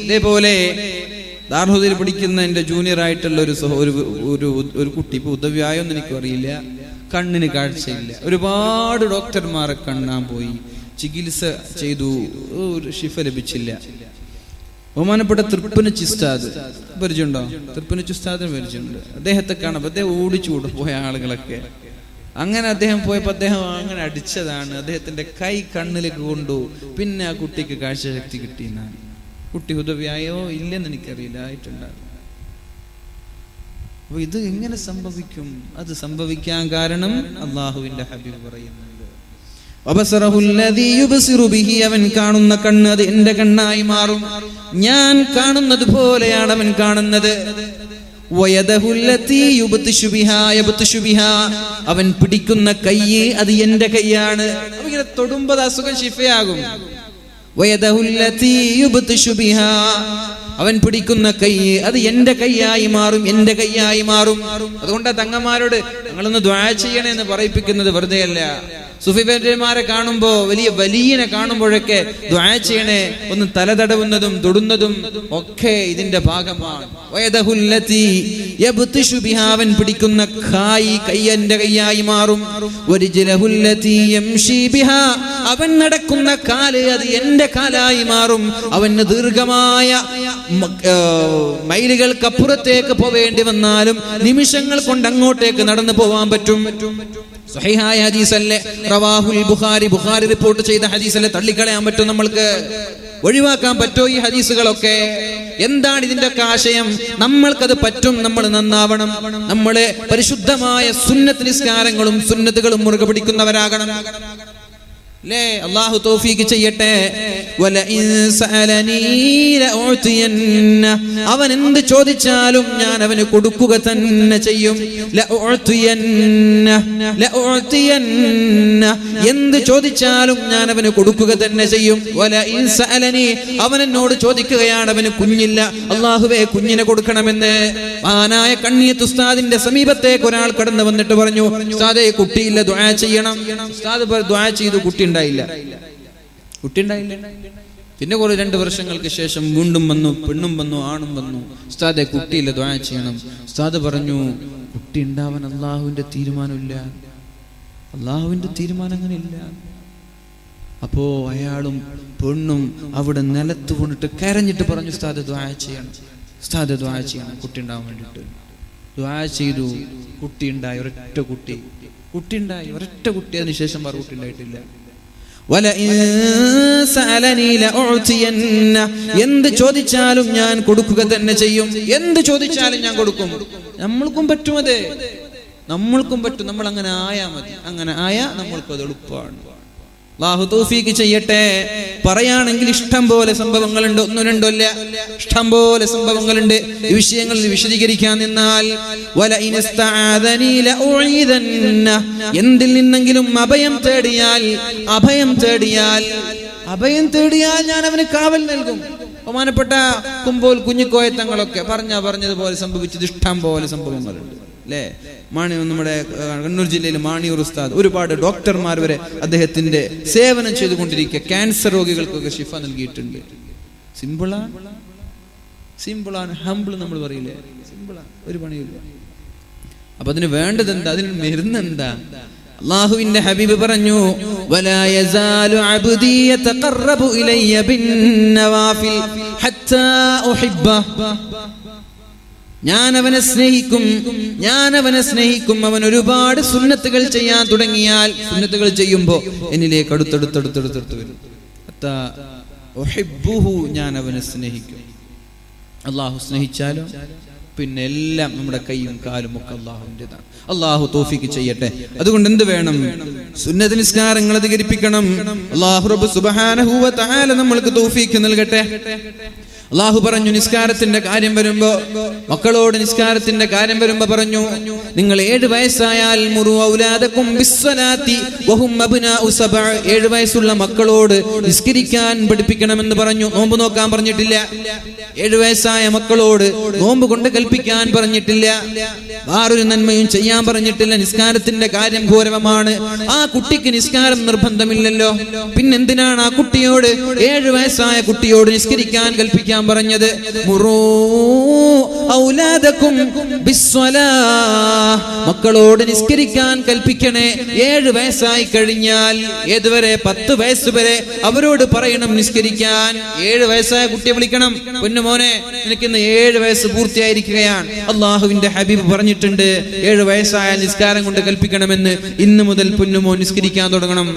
ഇതേപോലെ ദാർഹുദയിൽ പഠിക്കുന്ന എൻ്റെ ജൂനിയർ ആയിട്ടുള്ള ഒരു കുട്ടി, ഇപ്പൊ ഉദവ്യായൊന്നും എനിക്കും അറിയില്ല, കണ്ണിന് കാഴ്ചയില്ല. ഒരുപാട് ഡോക്ടർമാരെ കാണാൻ പോയി, ചികിത്സ ചെയ്തു, ഒരു ശിഫ ലഭിച്ചില്ല. ബഹുമാനപ്പെട്ട തൃപ്പനച്ചി ഉസ്താദ് പരിചയമുണ്ടോ? തൃപ്പനച്ചി ഉസ്താദിന് പരിചയമുണ്ട്. അദ്ദേഹത്തെ കാണുമ്പോൾ അദ്ദേഹം ഓടിച്ചുകൂടെ പോയ ആളുകളൊക്കെ. അങ്ങനെ അദ്ദേഹം പോയപ്പോൾ അദ്ദേഹം അങ്ങനെ അടിച്ചതാണ്. അദ്ദേഹത്തിന്റെ കൈ കണ്ണിലേക്ക് കൊണ്ടു. പിന്നെ ആ കുട്ടിക്ക് കാഴ്ചശക്തി കിട്ടിയെന്നാണ്. കുട്ടി ഹുദവിയായോ ഇല്ലെന്ന് എനിക്കറിയില്ല, ആയിട്ടുണ്ടാകും. അപ്പൊ ഇത് എങ്ങനെ സംഭവിക്കും? അത് സംഭവിക്കാൻ കാരണം അള്ളാഹുവിന്റെ ഹബീബ് പറയുന്നുണ്ട്, അവൻ കാണുന്ന കണ്ണ് അത് എന്റെ കണ്ണായി മാറും. ഞാൻ കാണുന്നത് പോലെയാണ് അവൻ കാണുന്നത്. അവൻ പിടിക്കുന്ന കൈ അത് എന്റെ കൈയാണ്. ഇങ്ങനെ തൊടുമ്പോൾ അസുഖം ശിഫയാകും. അവൻ പിടിക്കുന്ന കൈ അത് എന്റെ കൈയായി മാറും, എന്റെ കൈയായി മാറും. അതുകൊണ്ടാ തങ്ങന്മാരോട് നിങ്ങളൊന്ന് ദുആ ചെയ്യണേന്ന് പറയിപ്പിക്കുന്നത് വെറുതെ അല്ല. സുഫിമാരെ കാണുമ്പോ വലിയനെ കാണുമ്പോഴൊക്കെ ദുആ ചെയ്യണേ, ഒന്ന് തലതടവുന്നതും തൊടുന്നതും ഒക്കെ ഇതിന്റെ ഭാഗമാണ്. അവൻ പിടിക്കുന്ന കൈ എന്റെ കൈയായി മാറും. അവൻ നടക്കുന്ന കാല് അത് എന്റെ കാലായി മാറും. അവന് ദീർഘമായ മൈലുകൾക്കപ്പുറത്തേക്ക് പോവേണ്ടി വന്നാലും നിമിഷങ്ങൾ കൊണ്ട് അങ്ങോട്ടേക്ക് നടന്നു പോവാൻ പറ്റും. സ്വഹീഹായ ഹദീസല്ലേ, റവാഹുൽ ബുഖാരി, ബുഖാരി റിപ്പോർട്ട് ചെയ്ത ഹദീസല്ലേ. തള്ളിക്കളയാൻ പറ്റും? നമ്മൾക്ക് ഒഴിവാക്കാൻ പറ്റോ ഈ ഹദീസുകളൊക്കെ? എന്താണ് ഇതിന്റെ ഒക്കെ ആശയം? നമ്മൾക്കത് പറ്റും, നമ്മൾ നന്നാവണം. നമ്മള് പരിശുദ്ധമായ സുന്നത്ത് നിസ്കാരങ്ങളും സുന്നത്തുകളും മുറുകെ പിടിക്കുന്നവരാകണം. ല്ലേ? അല്ലാഹു തൗഫീഖ് ചെയ്യട്ടെ. അവൻ എന്ത് ചോദിച്ചാലും ഞാൻ അവന് കൊടുക്കുക തന്നെ ചെയ്യും. എന്ത് ചോദിച്ചാലും ഞാൻ അവന് കൊടുക്കുക തന്നെ ചെയ്യും. അവൻ എന്നോട് ചോദിക്കുകയാണ്, അവന് കുഞ്ഞില്ല, അല്ലാഹുവേ കുഞ്ഞിനെ കൊടുക്കണമെന്ന്. മഹാനായ കണ്ണിയത്ത് ഉസ്താദിന്റെ സമീപത്തേക്ക് ഒരാൾ കടന്നു വന്നിട്ട് പറഞ്ഞു, ഉസ്താദേ കുട്ടിയില്ല, ദുആ ചെയ്യണം. ഉസ്താദ് ദുആ ചെയ്തു, കുട്ടി ഉണ്ടായില്ല. പിന്നെ കുറെ 2 വർഷങ്ങൾക്ക് ശേഷം വീണ്ടും വന്നു, പെണ്ണും വന്നു, ആണും വന്നു. ഉസ്താദെ കുട്ടിയില്ല, ദുആ ചെയ്യണം. ഉസ്താദ് പറഞ്ഞു, കുട്ടി ഉണ്ടാവാൻ അള്ളാഹുവിന്റെ തീരുമാനമില്ല, അള്ളാഹുവിന്റെ തീരുമാനം അങ്ങനെ ഇല്ല. അപ്പോ അയാളും പെണ്ണും അവിടെ നിലത്ത് കൊണ്ടിട്ട് കരഞ്ഞിട്ട് പറഞ്ഞു, ഉസ്താദ് ദുആ ചെയ്യണം, ഉസ്താദ് ദുആ ചെയ്യണം കുട്ടി ഉണ്ടാവാൻ വേണ്ടിയിട്ട്. ദുആ ചെയ്തു, കുട്ടി ഉണ്ടായി, ഒരൊറ്റ കുട്ടി ഉണ്ടായി, ഒരൊറ്റ കുട്ടി. അതിനുശേഷം വേറെ കുട്ടി ഉണ്ടായിട്ടില്ല. എന്ത് ചോദിച്ചാലും ഞാൻ കൊടുക്കുക തന്നെ ചെയ്യും. എന്ത് ചോദിച്ചാലും ഞാൻ കൊടുക്കും. നമ്മൾക്കും പറ്റും, അത് നമ്മൾക്കും പറ്റും. നമ്മൾ അങ്ങനെ ആയാ മതി. അങ്ങനെ ആയാ നമ്മൾക്കും അത് എളുപ്പമാണ്. അല്ലാഹു തൗഫീഖ് ചെയ്യട്ടെ. പറയാണെങ്കിൽ ഇഷ്ടം പോലെ സംഭവങ്ങളുണ്ട്, 1 2 അല്ല, ഇഷ്ടം പോലെ സംഭവങ്ങളുണ്ട്. ഈ വിഷയങ്ങളിൽ വിശദീകരിക്കാൻ നിന്നാൽ എന്തിൽ നിന്നെങ്കിലും അഭയം തേടിയാൽ ഞാൻ അവന് കാവൽ നൽകും. ബഹുമാനപ്പെട്ട കുമ്പോൾ കുഞ്ഞിക്കോയ തങ്ങളൊക്കെ പറഞ്ഞതുപോലെ സംഭവിച്ചത് ഇഷ്ടം പോലെ സംഭവങ്ങളുണ്ട്, അല്ലേ? നമ്മുടെ കണ്ണൂർ ജില്ലയിൽ മാണിയൂർ ഉസ്താദ് ഒരുപാട് ഡോക്ടർമാർ വരെ അദ്ദേഹത്തിന്റെ സേവനം ചെയ്തുകൊണ്ടിരിക്കുക. ക്യാൻസർ രോഗികൾക്കൊക്കെ ശിഫ നൽകിയിട്ടുണ്ട്. സിമ്പിളാണ്, ഹംബിൾ നമ്മൾ പറയില്ലേ, സിമ്പിളാണ്, ഒരു പണിയില്ല. അപ്പൊ അതിന് വേണ്ടത് എന്താ? അതിന് മരുന്ന് എന്താ? അല്ലാഹുവിന്റെ ഹബീബ് പറഞ്ഞു, വലാ യസാലു അബ്ദി യതഖറബു ഇലയ്യ ബിന്നവാഫിൽ ഹത്താ ഉഹിബ്ബഹു. ഞാൻ അവനെ സ്നേഹിക്കും. അവൻ ഒരുപാട് സുന്നത്തുകൾ ചെയ്യാൻ തുടങ്ങിയാൽ, സുന്നത്തുകൾ ചെയ്യുമ്പോ എന്നിലേക്ക് അടുത്തടുത്തടുത്തടുത്ത് വരും. ഹത്താ ഉഹിബ്ബുഹു, ഞാൻ അവനെ സ്നേഹിക്കും. അല്ലാഹു സ്നേഹിച്ചാലോ പിന്നെ എല്ലാം നമ്മുടെ കൈയും കാലും ഒക്കെ അല്ലാഹുവിൻ്റെതാണ്. അല്ലാഹു തൗഫീഖ് ചെയ്യട്ടെ. അതുകൊണ്ട് എന്ത് വേണം? സുന്നത്ത് നിസ്കാരങ്ങൾ അധികരിപ്പിക്കണം. അല്ലാഹു റബ്ബ് സുബ്ഹാനഹു വ തആല നമ്മൾക്ക് തൗഫീഖ് നൽകട്ടെ. അല്ലാഹു പറഞ്ഞു, നിസ്കാരത്തിന്റെ കാര്യം വരുമ്പോ, മക്കളോട് നിസ്കാരത്തിന്റെ കാര്യം വരുമ്പോ പറഞ്ഞു, നിങ്ങൾ 7 വയസ്സായാൽ മുറു ഔലാദകും ബിസ്സലാത്തി വഹും അബ്നാഉ 7. 7 വയസ്സുള്ള മക്കളോട് നിസ്കരിക്കാൻ പഠിപ്പിക്കണമെന്ന് പറഞ്ഞു. നോമ്പ് നോക്കാൻ പറഞ്ഞിട്ടില്ല. 7 വയസ്സായ മക്കളോട് നോമ്പ് കൊണ്ട് കൽപ്പിക്കാൻ പറഞ്ഞിട്ടില്ല. വേറൊരു നന്മയും ചെയ്യാൻ പറഞ്ഞിട്ടില്ല. നിസ്കാരത്തിന്റെ കാര്യം ഗൗരവമാണ്. ആ കുട്ടിക്ക് നിസ്കാരം നിർബന്ധമില്ലല്ലോ, പിന്നെന്തിനാണ് ആ കുട്ടിയോട് 7 വയസ്സായ കുട്ടിയോട് നിസ്കരിക്കാൻ കൽപ്പിക്കാൻ പറഞ്ഞത്? മുറൂ ഔലാദകും ബിസ്സലാഹ്, മക്കളോട് നിസ്കരിക്കാൻ കൽപ്പിക്കണേ. 7 വയസ്സായി കഴിഞ്ഞാൽ ഏതുവരെ? 10 വയസ്സ് വരെ അവരോട് പറയണം നിസ്കരിക്കാൻ. 7 വയസ്സായ കുട്ടിയെ വിളിക്കണം, പൊന്നുമോനെ നിനക്ക് ഇന്ന് 7 വയസ്സ് പൂർത്തിയായിരിക്കുകയാണ്. അള്ളാഹുവിന്റെ ഹബീബ് പറഞ്ഞിട്ടുണ്ട് 7 വയസ്സായ നിസ്കാരം കൊണ്ട് കൽപ്പിക്കണമെന്ന്. ഇന്ന് മുതൽ പൊന്നുമോൻ നിസ്കരിക്കാൻ തുടങ്ങണം.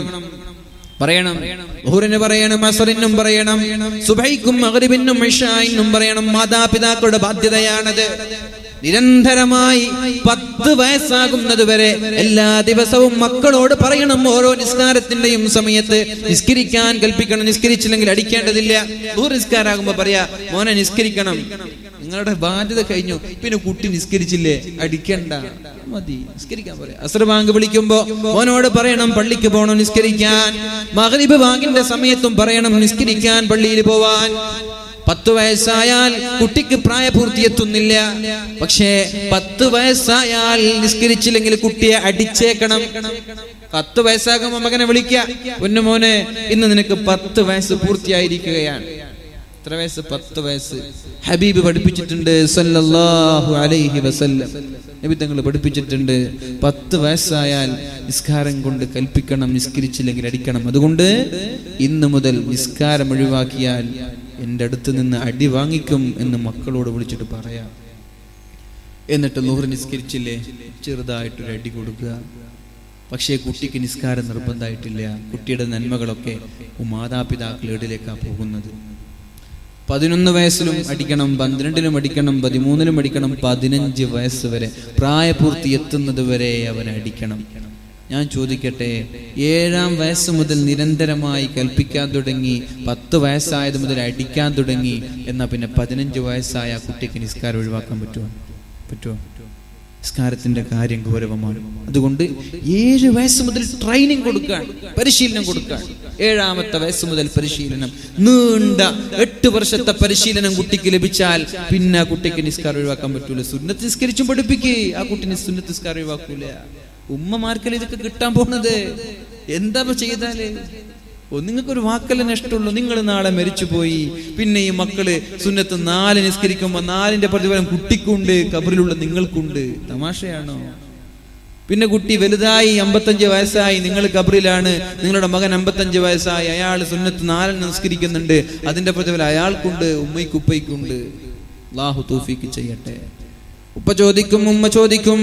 പറയണം, ളുഹറിന് പറയണം, അസ്റിനും പറയണം, സുബഹിക്കും മഗ്രിബിനും ഇശാഇനും പറയണം. മാതാപിതാക്കളുടെ ബാധ്യതയാണത്. നിരന്തരമായി 10 വയസ്സാകുന്നത് വരെ എല്ലാ ദിവസവും മക്കളോട് പറയണം. ഓരോ നിസ്കാരത്തിന്റെയും സമയത്ത് നിസ്കരിക്കാൻ കൽപ്പിക്കണം. നിസ്കരിച്ചില്ലെങ്കിൽ അടിക്കേണ്ടതില്ല. നിസ്കാരാകുമ്പോ പറയാ, മോനെ നിസ്കരിക്കണം, നിങ്ങളുടെ ബാധ്യത കഴിഞ്ഞു. പിന്നെ കുട്ടി നിസ്കരിച്ചില്ലേ, അടിക്കണ്ട, മതി, നിസ്കരിക്കാൻ പറയാം. അസ്ർ ബാങ്ക് വിളിക്കുമ്പോ മോനോട് പറയണം പള്ളിക്ക് പോകണം നിസ്കരിക്കാൻ. മഗ്രിബ് ബാങ്കിന്റെ സമയത്തും പറയണം നിസ്കരിക്കാൻ, പള്ളിയിൽ പോവാൻ. 10 വയസ്സായാൽ കുട്ടിക്ക് പ്രായപൂർത്തി എത്തുന്നില്ല. പക്ഷേ 10 വയസ്സായാൽ നിസ്കരിച്ചില്ലെങ്കിൽ കുട്ടിയെ അടിച്ചേക്കണം. 10 വയസ്സാകുമ്പോ മകനെ വിളിക്കുക, പൊന്നുമോനെ ഇന്ന് നിനക്ക് 10 വയസ്സ് പൂർത്തിയായിരിക്കുകയാണ്. എത്ര വയസ്സ്? 10 വയസ്സ്. ഹബീബ് പഠിപ്പിച്ചിട്ടുണ്ട് സല്ലല്ലാഹു അലൈഹി വസല്ലം. നബി തങ്ങൾ പഠിപ്പിച്ചിട്ടുണ്ട് 10 വയസ്സായാൽ നിസ്കാരം കൊണ്ട് കൽപ്പിക്കണം, നിസ്കരിച്ചില്ലെങ്കിൽ അടിക്കണം. അതുകൊണ്ട് ഇന്ന് മുതൽ നിസ്കാരം ഒഴിവാക്കിയാൽ എൻ്റെ അടുത്ത് നിന്ന് അടി വാങ്ങിക്കും എന്ന് മക്കളോട് വിളിച്ചിട്ട് പറയാം. എന്നിട്ട് ളുഹർ നിസ്കരിച്ചില്ലേ, ചെറുതായിട്ടൊരു അടി കൊടുക്കുക. പക്ഷേ കുട്ടിക്ക് നിസ്കാരം നിർബന്ധമായിട്ടില്ല. കുട്ടിയുടെ നന്മകളൊക്കെ മാതാപിതാക്കളുടെ ഇടയിലേക്കാണ് പോകുന്നത്. 11 വയസ്സിലും അടിക്കണം, 12ലും അടിക്കണം, 13ലും അടിക്കണം, 15 വയസ്സ് വരെ പ്രായപൂർത്തി എത്തുന്നത് വരെ അവനെ അടിക്കണം. ഞാൻ ചോദിക്കട്ടെ, 7-ാം വയസ്സ് മുതൽ നിരന്തരമായി കൽപ്പിക്കാൻ തുടങ്ങി, 10 വയസ്സായത് മുതൽ അടിക്കാൻ തുടങ്ങി, എന്നാൽ പിന്നെ 15 വയസ്സായ കുട്ടിക്ക് നിസ്കാരം ഒഴിവാക്കാൻ പറ്റുമോ? നിസ്കാരത്തിന്റെ കാര്യം ഗൗരവമാണ്. അതുകൊണ്ട് 7 വയസ്സ് മുതൽ ട്രെയിനിങ് കൊടുക്കാൻ, പരിശീലനം കൊടുക്കാൻ. 7-ാമത്തെ വയസ്സ് മുതൽ പരിശീലനം, നീണ്ട 8 വർഷത്തെ പരിശീലനം കുട്ടിക്ക് ലഭിച്ചാൽ പിന്നെ ആ കുട്ടിക്ക് നിസ്കാരം ഒഴിവാക്കാൻ പറ്റൂല. സുന്നത്ത് നിസ്കരിച്ചും പഠിപ്പിക്കേ, ആ കുട്ടിന് സുന്നത്ത് നിസ്കാരം ഒഴിവാക്കൂല. ഉമ്മമാർക്കല്ലേ ഇതൊക്കെ കിട്ടാൻ പോകുന്നത്? എന്താ ചെയ്താല്? നിങ്ങൾക്കൊരു വാക്കല്ലേ ഇഷ്ടമുള്ളൂ. നിങ്ങൾ നാളെ മരിച്ചുപോയി, പിന്നെ ഈ മക്കള് സുന്നത്ത് 4 നിസ്കരിക്കുമ്പോ 4ന്റെ പ്രതിഫലം കുട്ടിക്കുണ്ട്, കബറിലുള്ള നിങ്ങൾക്കുണ്ട്. തമാശയാണോ? പിന്നെ കുട്ടി വലുതായി 55 വയസ്സായി, നിങ്ങൾ കബറിലാണ്. നിങ്ങളുടെ മകൻ 55 വയസ്സായി, അയാൾ സുന്നത്ത് 4 നിസ്കരിക്കുന്നുണ്ട്, അതിന്റെ പ്രതിഫലം അയാൾക്കുണ്ട്, ഉമ്മയ്ക്കുപ്പയ്ക്കുണ്ട്. അല്ലാഹു തൗഫീഖ് ചെയ്യട്ടെ. ഉപ്പ ചോദിക്കും, ഉമ്മ ചോദിക്കും,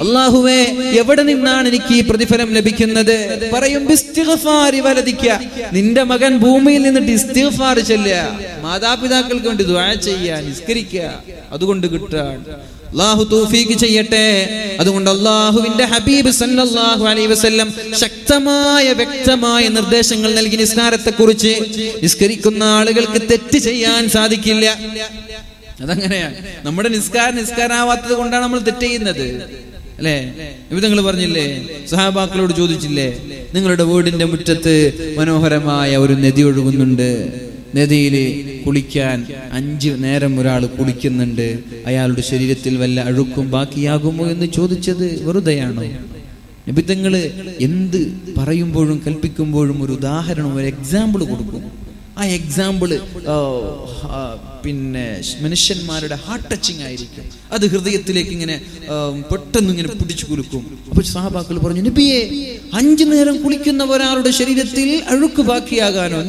അല്ലാഹുവേ എവിടെ നിന്നാണ് എനിക്ക് ഈ പ്രതിഫലം ലഭിക്കുന്നത്? പറയും, ബിസ്തിഗ്ഫാരി വലദിക, നിന്റെ മകൻ ഭൂമിയിൽ നിന്നിട്ട് ഇസ്തിഗ്ഫാർ ചൊല്ലുക, മാതാപിതാക്കൾക്ക് വേണ്ടി ദുആ ചെയ്യുക, നിസ്കരിക്കുക, അതുകൊണ്ട് കിട്ടാൻ. അല്ലാഹു തൗഫീഖ് ചെയ്യട്ടെ. അതുകൊണ്ട് അല്ലാഹുവിന്റെ ഹബീബ് സല്ലല്ലാഹു അലൈഹി വസല്ലം ശക്തമായ വ്യക്തമായ നിർദ്ദേശങ്ങൾ നൽകി നിസ്കാരത്തെക്കുറിച്ച്. നിസ്കരിക്കുന്ന ആളുകൾക്ക് തെറ്റ് ചെയ്യാൻ സാധിക്കില്ല. അതങ്ങനെയാണ്. നമ്മുടെ നിസ്കാരാവാത്തത് കൊണ്ടാണ് നമ്മൾ തെറ്റ് ചെയ്യുന്നത്, അല്ലേ? നബി തങ്ങൾ പറഞ്ഞില്ലേ, സഹാബാക്കളോട് ചോദിച്ചില്ലേ, നിങ്ങളുടെ വീടിന്റെ മുറ്റത്ത് മനോഹരമായ ഒരു നദി ഒഴുകുന്നുണ്ട്, നദിയിൽ കുളിക്കാൻ 5 നേരം ഒരാൾ കുളിക്കുന്നുണ്ട്, അയാളുടെ ശരീരത്തിൽ വല്ല അഴുക്കും ബാക്കിയാകുമോ എന്ന് ചോദിച്ചത് വെറുതെയാണോ? നബി തങ്ങൾ എന്ത് പറയുമ്പോഴും കൽപ്പിക്കുമ്പോഴും ഒരു ഉദാഹരണം, ഒരു എക്സാമ്പിൾ കൊടുക്കും. ആ എക്സാമ്പിള് പിന്നെ മനുഷ്യന്മാരുടെ ഹാർട്ട് ടച്ചിങ് ആയിരിക്കും. അത് ഹൃദയത്തിലേക്ക് ഇങ്ങനെ പെട്ടെന്ന് ഇങ്ങനെ പിടിച്ചു കുലുക്കും. അപ്പൊ സഹാബാക്കൾ പറഞ്ഞു, നബിയെ 5 നേരം കുളിക്കുന്ന ഒരാളുടെ ശരീരത്തിൽ അഴുക്ക് ബാക്കിയാകാനോ?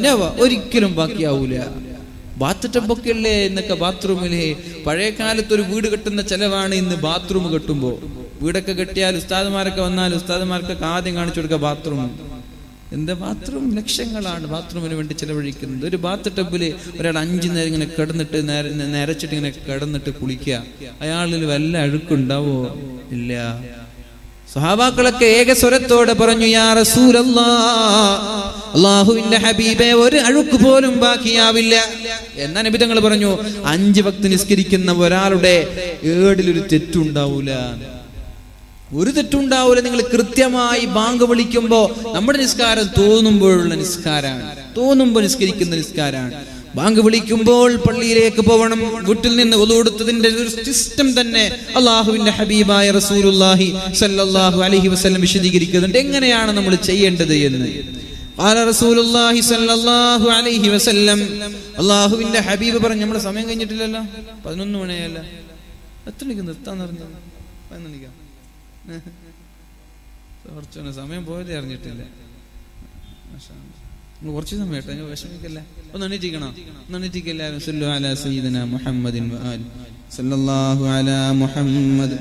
ഒരിക്കലും ബാക്കിയാവൂല. ബാത്ത് ടബൊക്കെ അല്ലേ എന്നൊക്കെ ബാത്റൂമിലെ. പഴയ കാലത്ത് ഒരു വീട് കെട്ടുന്ന ചെലവാണ് ഇന്ന് ബാത്റൂം കെട്ടുമ്പോ. വീടൊക്കെ കെട്ടിയാൽ ഉസ്താദുമാരൊക്കെ വന്നാൽ ഉസ്താദുമാർക്കൊക്കെ ആദ്യം കാണിച്ചു കൊടുക്കുക ബാത്റൂം. എന്താ ബാത്റൂം? ലക്ഷങ്ങളാണ് ബാത്റൂമിന് വേണ്ടി ചെലവഴിക്കുന്നത്. ഒരു ബാത്ത് ടബില് ഒരാൾ 5 നേരം ഇങ്ങനെ കിടന്നിട്ട് നരച്ചിട്ട് ഇങ്ങനെ കിടന്നിട്ട് കുളിക്കുക, അയാളിൽ വല്ല അഴുക്കുണ്ടാവോ? ഇല്ല. സഹാബാക്കളൊക്കെ ഏകസ്വരത്തോടെ പറഞ്ഞു, യാ റസൂലല്ലാഹ്, അല്ലാഹുവിന്റെ ഹബീബേ, ഒരു അഴുക്ക് പോലും ബാക്കിയാവില്ല. എന്നാ നബി തങ്ങൾ പറഞ്ഞു, 5 വക്ത് നിസ്കരിക്കുന്ന ഒരാളുടെ ഏടിലൊരു തെറ്റുണ്ടാവൂല, ഒരു തെറ്റുണ്ടാവൂല. നിങ്ങൾ കൃത്യമായി ബാങ്ക് വിളിക്കുമ്പോ, നമ്മുടെ നിസ്കാരം തോന്നുമ്പോഴുള്ള നിസ്കാരാണ്, തോന്നുമ്പോൾ നിസ്കരിക്കുന്ന നിസ്കാരാണ്. ബാങ്ക് വിളിക്കുമ്പോൾ പള്ളിയിലേക്ക് പോകണം. വീട്ടിൽ നിന്ന് വുളു എടുത്തതിന്റെ ഒരു സിസ്റ്റം തന്നെ അള്ളാഹുവിന്റെ ഹബീബായ റസൂലുള്ളാഹി സ്വല്ലല്ലാഹു അലൈഹി വസല്ലം വിശദീകരിക്കുന്നുണ്ട് എങ്ങനെയാണ് നമ്മൾ ചെയ്യേണ്ടത് എന്ന്. ഖാല റസൂലുള്ളാഹി സ്വല്ലല്ലാഹു അലൈഹി വസല്ലം, അള്ളാഹുവിന്റെ ഹബീബ് പറഞ്ഞു. നമ്മുടെ സമയം കഴിഞ്ഞിട്ടില്ലല്ലോ, 11 മണിയല്ല. എത്ര മണിക്ക് നിർത്താന്ന് പറഞ്ഞു? 11 മണിക്കാ. കുറച്ചൊന്ന് സമയം പോയതേ അറിഞ്ഞിട്ടില്ല. കുറച്ച് സമയം കേട്ടോ, ഞാൻ വിഷമിക്കല്ലേ. ഒന്ന് എണീറ്റിക്കണം, എല്ലാവരും. സല്ലു അലാ സയ്യിദിനാ മുഹമ്മദിൻ വആലി സല്ലല്ലാഹു അലാ മുഹമ്മദ്.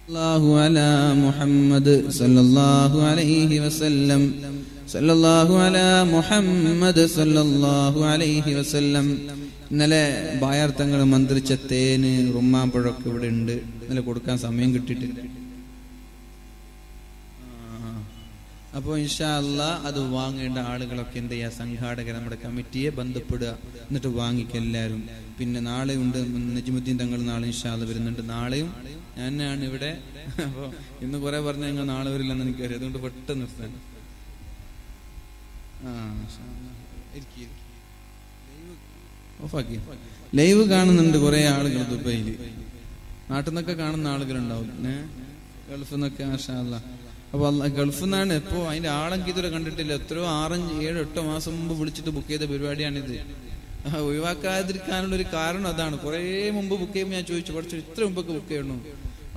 സല്ലല്ലാഹു അലാ മുഹമ്മദ് സല്ലല്ലാഹു അലൈഹി വസല്ലം. സല്ലല്ലാഹു അലാ മുഹമ്മദ് സല്ലല്ലാഹു അലൈഹി വസല്ലം. ഇന്നലെ ബായാർത്ഥങ്ങൾ മന്ത്രിച്ച തേന് റുമ്മാമ്പഴമൊക്കെ ഇവിടെ ഉണ്ട്. ഇന്നലെ കൊടുക്കാൻ സമയം കിട്ടിയിട്ടില്ല. അപ്പോൾ ഇൻഷാ അല്ലാഹ് അത് വാങ്ങേണ്ട ആളുകളൊക്കെ എന്ത് ചെയ്യുക, സംഘാടകർ നമ്മുടെ കമ്മിറ്റിയെ ബന്ധപ്പെടുക, എന്നിട്ട് വാങ്ങിക്കുക എല്ലാവരും. പിന്നെ നാളെ ഉണ്ട് നജ്മുദ്ദീൻ തങ്ങൾ, നാളെ ഇൻഷാ അല്ലാഹ് വരുന്നുണ്ട്. നാളെയും ഞാനാണ് ഇവിടെ. അപ്പോൾ ഇന്ന് കുറെ പറഞ്ഞാൽ നിങ്ങൾ നാളെ വരില്ലെന്ന് എനിക്കറിയാം, അതുകൊണ്ട് പെട്ടെന്ന് നിർത്താൻ. ഓഫാക്കി. ലൈവ് കാണുന്നുണ്ട് കുറെ ആളുകൾ ദുബൈയിൽ. നാട്ടിൽ നിന്നൊക്കെ കാണുന്ന ആളുകളുണ്ടാവും, ഗൾഫിൽ നിന്നൊക്കെ. മാഷാ അല്ലാഹ്. അപ്പൊ ഗൾഫിൽ നിന്നാണ്. ഇപ്പോ അതിന്റെ ആളെങ്കിൽ ഇതുവരെ കണ്ടിട്ടില്ല. എത്രയോ 6, 7, 8 മാസം മുമ്പ് വിളിച്ചിട്ട് ബുക്ക് ചെയ്ത പരിപാടിയാണിത്. ഒഴിവാക്കാതിരിക്കാനുള്ള ഒരു കാരണം അതാണ്. കുറെ മുമ്പ് ബുക്ക് ചെയ്യുമ്പോൾ ഞാൻ ചോദിച്ചു, പഠിച്ചു ഇത്ര മുമ്പൊക്കെ ബുക്ക് ചെയ്യണോ?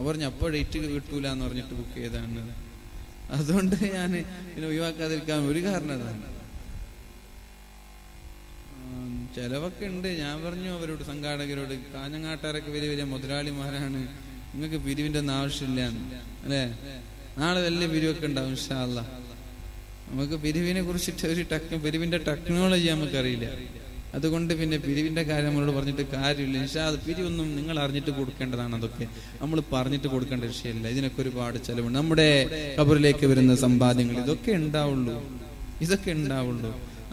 പറഞ്ഞു അപ്പോൾ ഡേറ്റ് കിട്ടൂല എന്ന് പറഞ്ഞിട്ട് ബുക്ക് ചെയ്താണ്. അതുകൊണ്ട് ഞാൻ പിന്നെ ഒഴിവാക്കാതിരിക്കാൻ ഒരു കാരണം അതാണ്. ചെലവൊക്കെ ഉണ്ട്. ഞാൻ പറഞ്ഞു അവരോട്, സംഘാടകരോട്, കാഞ്ഞങ്ങാട്ടാരൊക്കെ വലിയ വലിയ മുതലാളിമാരാണ്, നിങ്ങൾക്ക് പിരിവിന്റെ ഒന്നും ആവശ്യമില്ല അല്ലേ. നാളെ വലിയ പിരിവൊക്കെ ഉണ്ടാവും ഇൻഷാ അല്ലാഹ്. നമുക്ക് പിരിവിനെ കുറിച്ചിട്ട് ഒരു പിരിവിന്റെ ടെക്നോളജി നമുക്കറിയില്ല. അതുകൊണ്ട് പിന്നെ പിരിവിന്റെ കാര്യം നമ്മളോട് പറഞ്ഞിട്ട് കാര്യമില്ല ഇൻഷാ അല്ലാഹ്. പിരിവൊന്നും നിങ്ങൾ അറിഞ്ഞിട്ട് കൊടുക്കേണ്ടതാണ്. അതൊക്കെ നമ്മൾ പറഞ്ഞിട്ട് കൊടുക്കേണ്ട വിഷയമല്ല. ഇതിനൊക്കെ ഒരുപാട് ചെലവുണ്ട്. നമ്മുടെ ഖബറിലേക്ക് വരുന്ന സമ്പാദ്യങ്ങൾ ഇതൊക്കെ ഉണ്ടാവുള്ളൂ.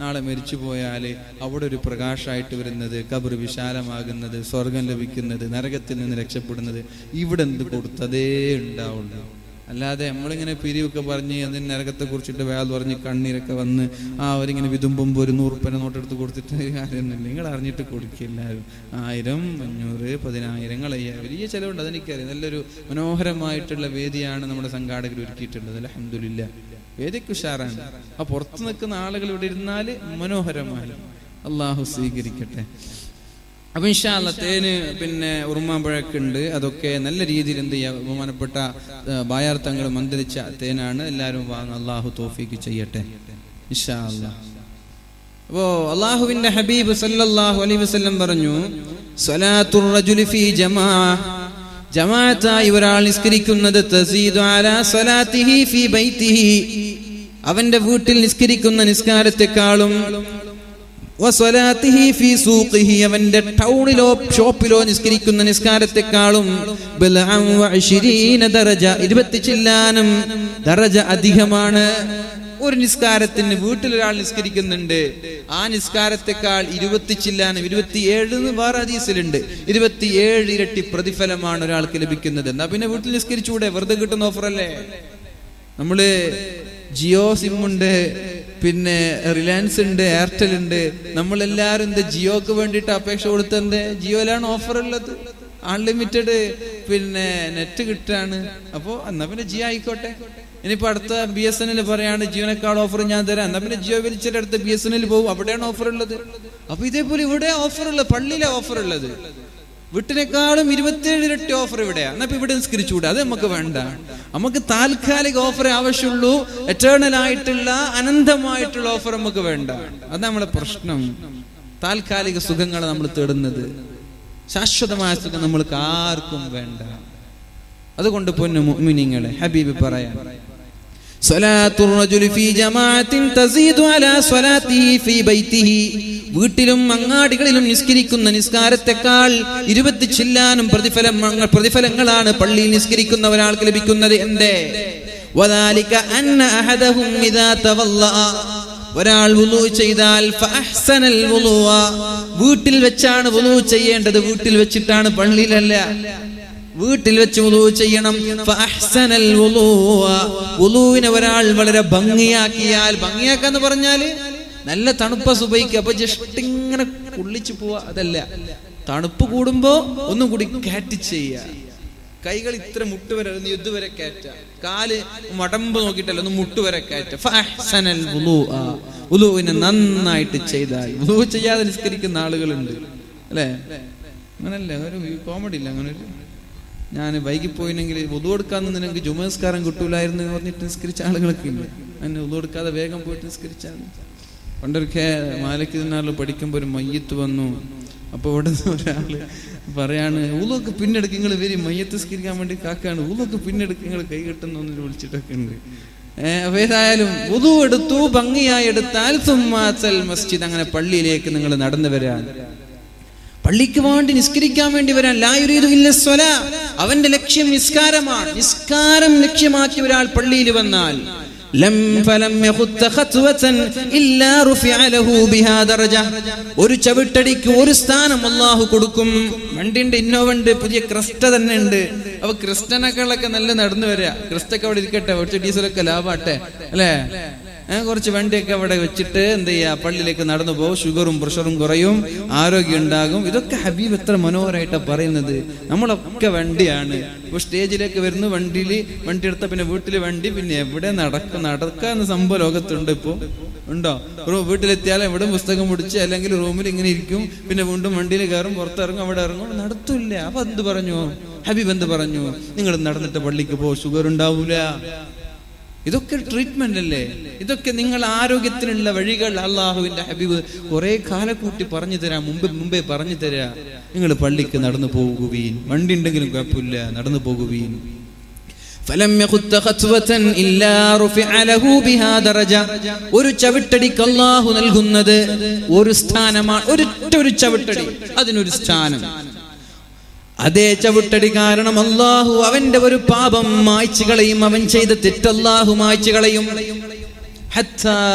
നാളെ മരിച്ചു പോയാൽ അവിടെ ഒരു പ്രകാശമായിട്ട് വരുന്നത്, ഖബർ വിശാലമാകുന്നത്, സ്വർഗം ലഭിക്കുന്നത്, നരകത്തിൽ നിന്ന് രക്ഷപ്പെടുന്നത് ഇവിടെ എന്ത് കൊടുത്തതേ ഉണ്ടാവുള്ളൂ. അല്ലാതെ നമ്മളിങ്ങനെ പിരിവൊക്കെ പറഞ്ഞ് അതിന് നരകത്തെ കുറിച്ചിട്ട് വേൽ പറഞ്ഞ് കണ്ണീരൊക്കെ വന്ന് അവരിങ്ങനെ വിതുമ്പുമ്പോൾ ഒരു 100 രൂപ നോട്ടെടുത്ത് കൊടുത്തിട്ട് കാര്യമൊന്നുമില്ല. നിങ്ങൾ അറിഞ്ഞിട്ട് കൊടുക്കില്ല. 1000, 500, 10,000 വലിയ ചിലവുണ്ട്. അതെനിക്കറിയാം. നല്ലൊരു മനോഹരമായിട്ടുള്ള വേദിയാണ് നമ്മുടെ സംഘാടകർ ഒരുക്കിയിട്ടുള്ളത്. അൽഹംദുലില്ലാഹ്, വേദിക്ക് ഉഷാറാണ്. ആ പുറത്ത് നിൽക്കുന്ന ആളുകൾ ഇവിടെ ഇരുന്നാൽ മനോഹരമായി. അള്ളാഹു സ്വീകരിക്കട്ടെ. അപ്പൊ ഇൻഷാ അല്ലാഹ് തേന് പിന്നെ ഉറുമാമ്പഴൊക്കെ ഉണ്ട്. അതൊക്കെ നല്ല രീതിയിൽ എന്ത് ചെയ്യുക, ബഹുമാനപ്പെട്ട ബായാർത്ഥങ്ങൾ മന്ത്രിച്ച തേനാണ്. എല്ലാവരും വാങ്ങുക. അള്ളാഹു തൗഫീഖ് ചെയ്യട്ടെ ഇൻഷാ അല്ലാഹ്. അപ്പോ അള്ളാഹുവിന്റെ ഹബീബ് സല്ലല്ലാഹു അലൈഹി വസല്ലം പറഞ്ഞു, സ്വലാത്തുർ റജുലി ഫീ ജമാഅത്തായി ഒരാൾ നിസ്കരിക്കുന്നത് തസീദു അലാ സ്വലാത്തിഹി ഫീ ബൈതിഹി, അവന്റെ വീട്ടിൽ നിസ്കരിക്കുന്ന നിസ്കാരത്തെക്കാളും വസ്വലാത്തിഹി ഫീ സൂഖിഹി, അവന്റെ ടൗണിലോ ഷോപ്പിലോ നിസ്കരിക്കുന്ന നിസ്കാരത്തെക്കാളും 20 ദറജ, 20 ചില്ലാനം ദറജ അധികമാണ്. ഒരു നിസ്കാരത്തിന് വീട്ടിലൊരാൾ നിസ്കരിക്കുന്നുണ്ട്, ആ നിസ്കാരത്തെക്കാൾ 20 ചില്ലാനം, 27 വേറെ ഹദീസിലുണ്ട്, 27 ഇരട്ടി പ്രതിഫലമാണ് ഒരാൾക്ക് ലഭിക്കുന്നത്. എന്നാ പിന്നെ വീട്ടിൽ നിസ്കരിച്ചൂടെ? വെറുതെ കിട്ടുന്ന ഓഫറല്ലേ. നമ്മള് ജിയോ സിം ഉണ്ട്, പിന്നെ റിലയൻസ് ഉണ്ട്, എയർടെൽ ഉണ്ട്. നമ്മളെല്ലാരും ജിയോക്ക് വേണ്ടിയിട്ട് അപേക്ഷ കൊടുത്തത് ജിയോയിലാണ് ഓഫർ ഉള്ളത്. അൺലിമിറ്റഡ് പിന്നെ നെറ്റ് കിട്ടാണ്. അപ്പോ എന്നാ പിന്നെ ജിയോ ആയിക്കോട്ടെ. ഇനിയിപ്പോ അടുത്ത BSNL പറയാണ് ജിയോനേക്കാൾ ഓഫർ ഞാൻ തരാം, എന്നാ പിന്നെ ജിയോ വലിച്ചിട്ട് അടുത്ത് BSNL പോകും, അവിടെയാണ് ഓഫർ ഉള്ളത്. അപ്പൊ ഇതേപോലെ ഇവിടെ ഓഫർ ഉള്ളത്, പള്ളിയിലെ ഓഫർ ഉള്ളത്. വീട്ടിനേക്കാളും 27 ഇരട്ടി ഓഫർ ഇവിടെയാണ്. എന്നാ ഇവിടെ നിസ്കരിച്ചുകൂടെ? അത് നമുക്ക് വേണ്ട. നമുക്ക് താൽക്കാലിക ഓഫർ ആവശ്യമുള്ളൂ. എറ്റേണൽ ആയിട്ടുള്ള അനന്തമായിട്ടുള്ള ഓഫർ നമുക്ക് വേണ്ട. അത് നമ്മളെ പ്രശ്നം. താൽക്കാലിക സുഖങ്ങൾ നമ്മൾ തേടുന്നത്, ശാശ്വതമായ സുഖം നമ്മൾക്ക് ആർക്കും വേണ്ട. അതുകൊണ്ട് പൊന്നു മുഅ്മിനീങ്ങളെ, ഹബീബ് പറയാം, സ്വലാത്തുർ റജുലി ഫീ ജമാഅത്തിൻ തസീദു അലാ സ്വലാത്തിഹി ഫീ ബൈതിഹി, വീട്ടിലും അങ്ങാടികളിലും നിസ്കരിക്കുന്ന നിസ്കാരത്തെക്കാൾ 20 ചില്ലാനും പ്രതിഫലങ്ങളാണ് പള്ളിയിൽ നിസ്കരിക്കുന്ന ഒരാൾക്ക് ലഭിക്കുന്നത്. എന്തേ? വദാലിക അന്ന അഹദഹും ഇദാ തവല്ലഅ, ഒരാൾ വുളൂ ചെയ്താൽ ഫഅഹ്സനൽ വുളൂഅ, വീട്ടിൽ വെച്ചാണ് വുളൂ ചെയ്യേണ്ടത്, വീട്ടിൽ വെച്ചിട്ടാണ്, പള്ളിയിലല്ല. വീട്ടിൽ വെച്ച് വുളൂ ചെയ്യണം. ഫഅഹ്സനൽ വുളൂവിനെ ഒരാൾ വളരെ ഭംഗിയാക്കിയാൽ, ഭംഗിയാക്കാന്ന് പറഞ്ഞാല് നല്ല തണുപ്പ സുബൈക്ക്, അപ്പൊ ജസ്റ്റ് ഇങ്ങനെ കുള്ളിച്ചു പോവാ, അതല്ല. തണുപ്പ് കൂടുമ്പോ ഒന്നും കൂടി കാറ്റ് ചെയ്യുക. കൈകൾ ഇത്ര മുട്ടുവരെ ഇതുവരെ കയറ്റ, കാല് മടമ്പ് നോക്കിയിട്ടല്ല, ഒന്ന് മുട്ടുവരെ കയറ്റ. ഫഅഹ്സനൽ വുളൂവിനെ നന്നായിട്ട് ചെയ്താൽ. വുളൂ ചെയ്യാതെ നിസ്കരിക്കുന്ന ആളുകളുണ്ട് അല്ലേ? അങ്ങനല്ല, ഒരു കോമഡി ഇല്ല. അങ്ങനെ ഒരു ഞാൻ വൈകിപ്പോയിനെങ്കിൽ വുളൂ എടുക്കാൻ നിനക്ക് ജുമസ്കാരം കിട്ടൂലായിരുന്നു എന്ന് പറഞ്ഞിട്ട് നിസ്കരിച്ച ആളുകളൊക്കെ ഇല്ല. അങ്ങനെ വുളൂ എടുക്കാതെ വേഗം പോയിട്ട് നിസ്കരിച്ചാൽ. പണ്ടൊക്കെ മാലിക് ദിനാറിൽ പഠിക്കുമ്പോൾ ഒരു മയ്യത്ത് വന്നു. അപ്പൊ ഇവിടെ ഒരാള് പറയാണ്, വുളൂക്ക് പിന്നെടുക്ക്, നിങ്ങൾ ഇവര് മയ്യത്ത് നിസ്കരിക്കാൻ വേണ്ടി കാക്കാണ്, വുളൂക്ക് പിന്നെടുക്ക്, നിങ്ങൾ കൈ കെട്ടുന്നു വിളിച്ചിട്ടൊക്കെ ഉണ്ട്. അപ്പൊ ഏതായാലും വുളൂ എടുത്തു, ഭംഗിയായി എടുത്താൽ സുമ്മാസൽ മസ്ജിദ്, അങ്ങനെ പള്ളിയിലേക്ക് നിങ്ങൾ നടന്നു വരാൻ, പള്ളിക്ക് വേണ്ടി നിസ്കരിക്കാൻ വേണ്ടി വരാൻ. ലാ യുരീദു ഇല്ല സ്വലാ, അവന്റെ ലക്ഷ്യം നിസ്കാരമാണ്. നിസ്കാരം ലക്ഷ്യമാക്കി ഒരാൾ പള്ളിയിൽ വന്നാൽ ഒരു ചവിട്ടടിക്ക് ഒരു സ്ഥാനം അല്ലാഹു കൊടുക്കും. വണ്ടിന്റെ ഇന്നോവണ്ട്, പുതിയ ക്രിസ്റ്റ തന്നെ ഉണ്ട്. അപ്പൊ ക്രിസ്റ്റനൊക്കെ നല്ല നടന്നു വരിക. ക്രിസ്റ്റൊക്കെ അവിടെ ഇരിക്കട്ടെ, കുറച്ച് ഡീസലൊക്കെ ലാഭാട്ടെ അല്ലേ? കുറച്ച് വണ്ടിയൊക്കെ അവിടെ വെച്ചിട്ട് എന്ത് ചെയ്യാ, പള്ളിയിലേക്ക് നടന്നു പോകും. ഷുഗറും പ്രഷറും കുറയും, ആരോഗ്യം ഉണ്ടാകും. ഇതൊക്കെ ഹബീബ് എത്ര മനോഹരമായിട്ടാണ് പറയുന്നത്. നമ്മളൊക്കെ വണ്ടിയാണ്. ഇപ്പൊ സ്റ്റേജിലേക്ക് വരുന്നു, വണ്ടി എടുത്ത പിന്നെ വീട്ടില് വണ്ടി, പിന്നെ എവിടെ നടക്കാന്ന് സംഭവം ലോകത്തുണ്ട്. ഇപ്പൊ ഉണ്ടോ? വീട്ടിലെത്തിയാൽ എവിടെ പുസ്തകം പിടിച്ച് അല്ലെങ്കിൽ റൂമിൽ ഇങ്ങനെ ഇരിക്കും, പിന്നെ വീണ്ടും വണ്ടിയിൽ കയറും, പുറത്തിറങ്ങും, അവിടെ ഇറങ്ങും, നടത്തില്ല. അപ്പൊ എന്ത് പറഞ്ഞു ഹബീബ്? എന്ത് പറഞ്ഞു? നിങ്ങൾ നടന്നിട്ട് പള്ളിക്ക് പോ, ഷുഗർ ഉണ്ടാവൂല. ഇതൊക്കെ ട്രീറ്റ്മെന്റ് അല്ലേ? ഇതൊക്കെ നിങ്ങൾ ആരോഗ്യത്തിനുള്ള വഴികൾ അള്ളാഹുവിന്റെ ഹബീബ് കുറെ കാലക്കൂട്ടി പറഞ്ഞു തരാം, മുമ്പേ പറഞ്ഞു തരാ. നിങ്ങൾ പള്ളിക്ക് നടന്നു പോകുവീൻ, വണ്ടി ഉണ്ടെങ്കിലും കുഴപ്പമില്ല, നടന്നു പോകുവീൻ. ഒരു ചവിട്ടടിക്ക് അല്ലാഹു നൽകുന്നത് ഒരു സ്ഥാനമാണ്. ഒരു ചവിട്ടടി, അതിനൊരു സ്ഥാനം. അതേ ചവിട്ടടി കാരണം അല്ലാഹു അവന്റെ ഒരു പാപം മായ്ച്ചു കളയും. അവൻ ചെയ്ത തെറ്റ് അല്ലാഹു മായ്ച്ചു കളയും.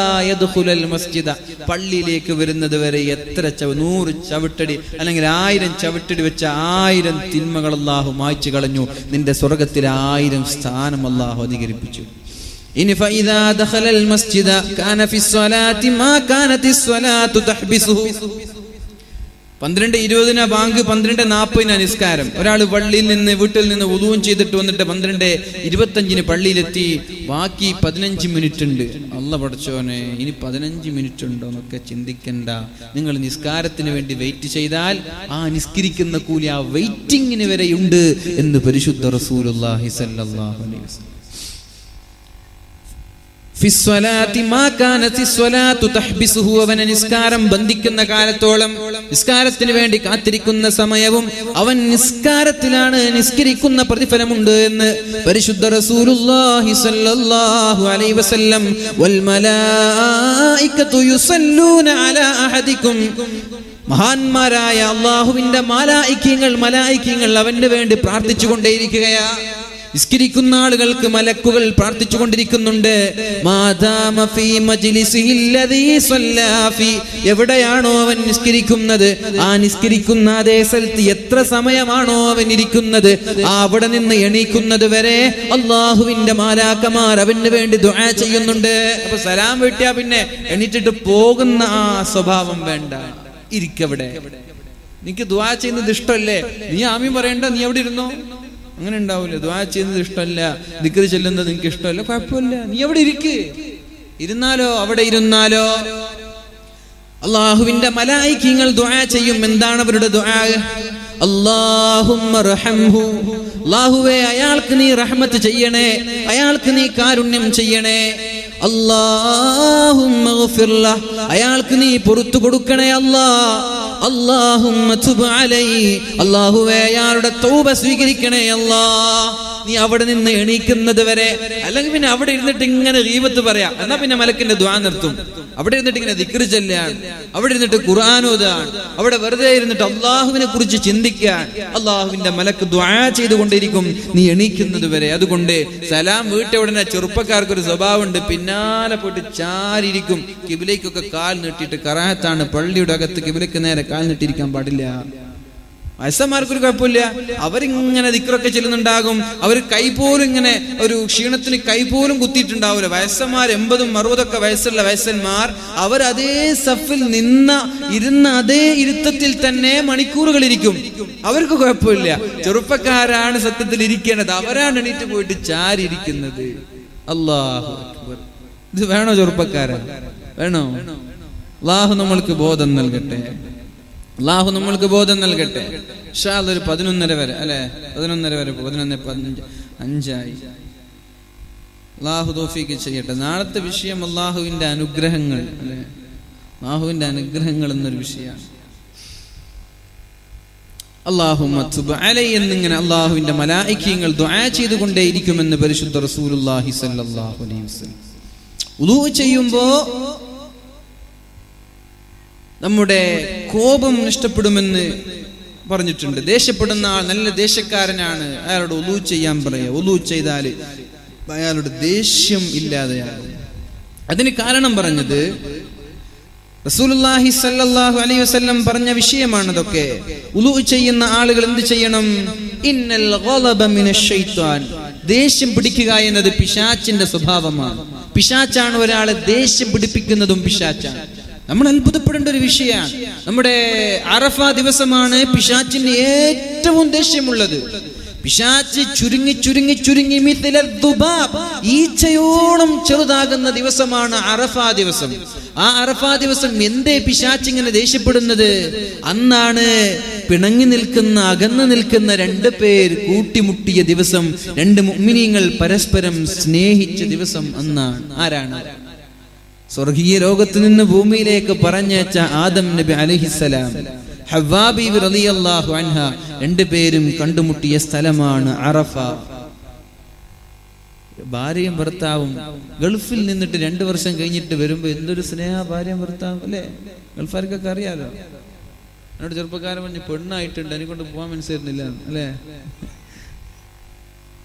പള്ളിയിലേക്ക് വരുന്നത് വരെ എത്ര 100 ചവിട്ടടി അല്ലെങ്കിൽ 1000 ചവിട്ടടി വെച്ച 1000 തിന്മകൾ അല്ലാഹു മായ്ച്ചു കളഞ്ഞു. നിന്റെ സ്വർഗത്തിൽ 1000 സ്ഥാനം അല്ലാഹു അധികരിപ്പിച്ചു. ഇനി ഫഇദാ ദഖലൽ മസ്ജിദ കാന ഫിസ്സലാത്തി മാ കാനത്തിസ് സ്വലാത്തു തഹ്ബിസുഹു. 12:20 ബാങ്ക്, 12:40 നിസ്കാരം. ഒരാൾ വീട്ടിൽ നിന്ന് വുളൂഉം ചെയ്തിട്ട് വന്നിട്ട് 12:25 പള്ളിയിലെത്തി. ബാക്കി 15 മിനിറ്റ് ഉണ്ട്. അല്ലാഹ് പടച്ചോനെ, ഇനി 15 മിനിറ്റ് ഉണ്ടോ എന്നൊക്കെ ചിന്തിക്കണ്ട. നിങ്ങൾ നിസ്കാരത്തിന് വേണ്ടി വെയിറ്റ് ചെയ്താൽ ആ നിസ്കരിക്കുന്ന കൂലി ആ വെയിറ്റിങ്ങിന് വരെയുണ്ട് എന്ന് പരിശുദ്ധ റസൂലുള്ളാഹി സ്വല്ലല്ലാഹു അലൈഹി വസല്ലം. അവൻ നിസ്കാരം ബന്ധിക്കുന്ന കാലത്തോളം, നിസ്കാരത്തിന് വേണ്ടി കാത്തിരിക്കുന്ന സമയവും അവൻ നിസ്കാരത്തിലാണ്, നിസ്കരിക്കുന്ന പ്രതിഫലമുണ്ട് എന്ന് പരിശുദ്ധ റസൂലുള്ളാഹി സ്വല്ലല്ലാഹു അലൈഹി വസല്ലം. വൽ മലായികതു യുസല്ലൂന അലാ അഹദികും. മഹാന്മാരായ അല്ലാഹുവിന്റെ മലായികങ്ങൾ അവന് വേണ്ടി പ്രാർത്ഥിച്ചു കൊണ്ടേയിരിക്കുകയാ. നിസ്കരിക്കുന്ന ആളുകൾക്ക് മലക്കുകൾ പ്രാർത്ഥിച്ചു കൊണ്ടിരിക്കുന്നുണ്ട്. എവിടെയാണോ അവൻ നിസ്കരിക്കുന്നത്, ആ നിസ്കരിക്കുന്ന അതേ സ്ഥലത്ത് എത്ര സമയമാണോ അവൻ ഇരിക്കുന്നത്, അവിടെ നിന്ന് എണീക്കുന്നത് വരെ അള്ളാഹുവിന്റെ മാലാക്കമാർ അവന് വേണ്ടി ദുആ ചെയ്യുന്നുണ്ട്. അപ്പൊ സലാം വീട്ടിയാ പിന്നെ എണീറ്റിട്ട് പോകുന്ന ആ സ്വഭാവം വേണ്ട. ഇരിക്കവിടെ. നിനക്ക് ദുആ ചെയ്യുന്നത് ഇഷ്ടമല്ലേ, നീ ആമീൻ പറയണ്ട, നീ എവിടെ ഇരുന്നോ? അങ്ങനെ ഉണ്ടാവില്ല. ദുആ ചെയ്യുന്നത് ഇഷ്ടമല്ല, ദിക്ർ ചൊല്ലുന്നത് നിനക്ക് ഇഷ്ടമല്ല, കുഴപ്പമില്ല, നീ എവിടെ ഇരിക്ക്. ഇരുന്നാലോ, അവിടെ ഇരുന്നാലോ അല്ലാഹുവിന്റെ മലായികകൾ ദുആ ചെയ്യും. എന്താണ് അവരുടെ ദുആ? അല്ലാഹുമ്മ റഹംഹു, അല്ലാഹുവേ അയാൾക്ക് നീ റഹ്മത്ത് ചെയ്യണേ, അയാൾക്ക് നീ കാരുണ്യം ചെയ്യണേ. അല്ലാഹുമ്മ ഗഫിർ ലഹ്, അയാൾക്ക് നീ പുറത്തു കൊടുക്കണേ അല്ലാഹ്. അല്ലാഹുമ്മ തുബ് അലൈഹി, അല്ലാഹുവേ അയാളുടെ തൗബ സ്വീകരിക്കണേ അല്ലാഹ്. നീ അവിടെ നിന്ന് എണീക്കുന്നത് വരെ, അല്ലെങ്കിൽ പിന്നെ അവിടെ ഇരുന്നിട്ട് ഇങ്ങനെ ഗീബത്ത് പറയാ, എന്നാ പിന്നെ മലക്കിന്റെ ദുആ നിർത്തും. അവിടെ ഇരുന്നിട്ട് ഇങ്ങനെ ദിക്ർ ചൊല്ലാൻ, അവിടെ ഇരുന്നിട്ട് ഖുർആൻ ഓതാൻ, അവിടെ വെറുതെ ഇരുന്നിട്ട് അള്ളാഹുവിനെ കുറിച്ച് ചിന്തിക്കാൻ അള്ളാഹുവിന്റെ മലക്ക് ദുആ ചെയ്തുകൊണ്ടിരിക്കും നീ എണീക്കുന്നത് വരെ. അതുകൊണ്ട് സലാം വീട്ടിയ ഉടനെ ചെറുപ്പക്കാർക്കൊരു സ്വഭാവമുണ്ട്, പിന്നാലെ പോയിട്ട് ചാരിയിരിക്കും. കിബിലേക്കൊക്കെ കാൽ നീട്ടിയിട്ട് കറാഹത്താണ്. പള്ളിയുടെ അകത്ത് കിബിലക്ക് നേരെ കാൽ നീട്ടിയിരിക്കാൻ പാടില്ല. വയസ്സന്മാർക്കൊരു കുഴപ്പമില്ല, അവരിങ്ങനെ ദിക്റൊക്കെ ചെല്ലുന്നുണ്ടാകും. അവർ കൈ പോലും ഇങ്ങനെ ഒരു ക്ഷീണത്തിന് കൈ പോലും കുത്തിയിട്ടുണ്ടാവില്ല. വയസ്സന്മാർ 80, 60 വയസ്സുള്ള വയസ്സന്മാർ അവർ അതേ സഫിൽ ഇരുന്ന അതേ ഇരുത്തത്തിൽ തന്നെ മണിക്കൂറുകൾ ഇരിക്കും. അവർക്ക് കുഴപ്പമില്ല. ചെറുപ്പക്കാരാണ് സത്യത്തിൽ ഇരിക്കേണ്ടത്, അവരാണ് എണീറ്റ് പോയിട്ട് ചാരിയിരിക്കുന്നത്. അല്ലാഹു അക്ബർ. ഇത് വേണോ ചെറുപ്പക്കാരാ? വേണോ? അല്ലാഹു നമ്മൾക്ക് ബോധം നൽകട്ടെ. അല്ലാഹു നമ്മൾക്ക് ബോധം നൽകട്ടെ. ഇൻഷാ അല്ലാഹ് ഒരു 11:30 വരെ, അല്ലെ 11:30 വരെ 11:15 അല്ലാഹു തൗഫീഖ് ചെയ്യട്ടെ. നാളത്തെ വിഷയം അല്ലാഹുവിന്റെ അനുഗ്രഹങ്ങൾ, അല്ലെ, അല്ലാഹുവിന്റെ അനുഗ്രഹങ്ങൾ എന്നൊരു വിഷയമാണ്. അല്ലാഹുമ്മ തുബ് അലൈ എന്നിങ്ങനെ അല്ലാഹുവിന്റെ മലായികകൾ ദുആ ചെയ്തുകൊണ്ടേയിരിക്കുമെന്ന് പരിശുദ്ധ റസൂലുള്ളാഹി സ്വല്ലല്ലാഹു അലൈഹി വസല്ലം. വുളൂ ചെയ്യുമ്പോ നമ്മുടെ കോപം നഷ്ടപ്പെടുമെന്ന് പറഞ്ഞിട്ടുണ്ട്. ദേഷ്യപ്പെടുന്ന ആൾ നല്ല ദേഷ്യക്കാരനാണ്, അയാളോട് വുളൂ ചെയ്യാൻ പറയുക. വുളൂ ചെയ്താൽ അയാളുടെ ദേഷ്യം ഇല്ലാതെയാകും. അതിന് കാരണം പറഞ്ഞത് റസൂലുള്ളാഹി സ്വല്ലല്ലാഹു അലൈഹി വസല്ലം പറഞ്ഞ വിഷയമാണ്. അതൊക്കെ വുളൂ ചെയ്യുന്ന ആളുകൾ എന്ത് ചെയ്യണം? ഇന്നൽ ഗളബ മിനശ് ശൈത്വാൻ. ദേഷ്യം പിടിക്കുക എന്നത് പിശാചിന്റെ സ്വഭാവമാണ്. പിശാചാണ് ഒരാളെ ദേഷ്യം പിടിപ്പിക്കുന്നതും പിശാചാണ്. നമ്മൾ അത്ഭുതപ്പെടേണ്ട ഒരു വിഷയമാണ്. നമ്മുടെ അറഫ ദിവസമാണ് പിശാചിന് ഏറ്റവും ദേഷ്യമുള്ളത്. പിശാച് ചുരുങ്ങി ചുരുങ്ങി ചുരുങ്ങി ഈച്ചയോളം ചെറുതാകുന്ന ദിവസമാണ് അറഫാ ദിവസം. ആ അറഫാ ദിവസം എന്തേ പിശാച് ഇങ്ങനെ ദേഷ്യപ്പെടുന്നത്? അന്നാണ് പിണങ്ങി നിൽക്കുന്ന, അകന്നു നിൽക്കുന്ന 2 പേർ കൂട്ടിമുട്ടിയ ദിവസം. 2 മുഅ്മിനീങ്ങൾ പരസ്പരം സ്നേഹിച്ച ദിവസം അന്നാണ്. ആരാണ്? സ്വർഗീയ ലോകത്ത് നിന്ന് ഭൂമിയിലേക്ക് പറഞ്ഞയച്ച ആദം നബി അലൈഹിസ്സലാം, ഹവ്വാ ബീവി റളിയല്ലാഹു അൻഹ, 2 പേരും കണ്ടുമുട്ടിയ സ്ഥലമാണ് അറഫ. ഭാര്യയും ഭർത്താവും ഗൾഫിൽ നിന്നിട്ട് 2 വർഷം കഴിഞ്ഞിട്ട് വരുമ്പോ എന്തൊരു സ്നേഹ ഭാര്യയും ഭർത്താവും, അല്ലെ? ഗൾഫാർക്കൊക്കെ അറിയാലോ. എന്നോട് ചെറുപ്പക്കാരൻ പറഞ്ഞു, പെണ്ണായിട്ടുണ്ട്, എനിക്കൊണ്ട് പോകാൻ മനസ്സിലായിരുന്നില്ല, അല്ലെ?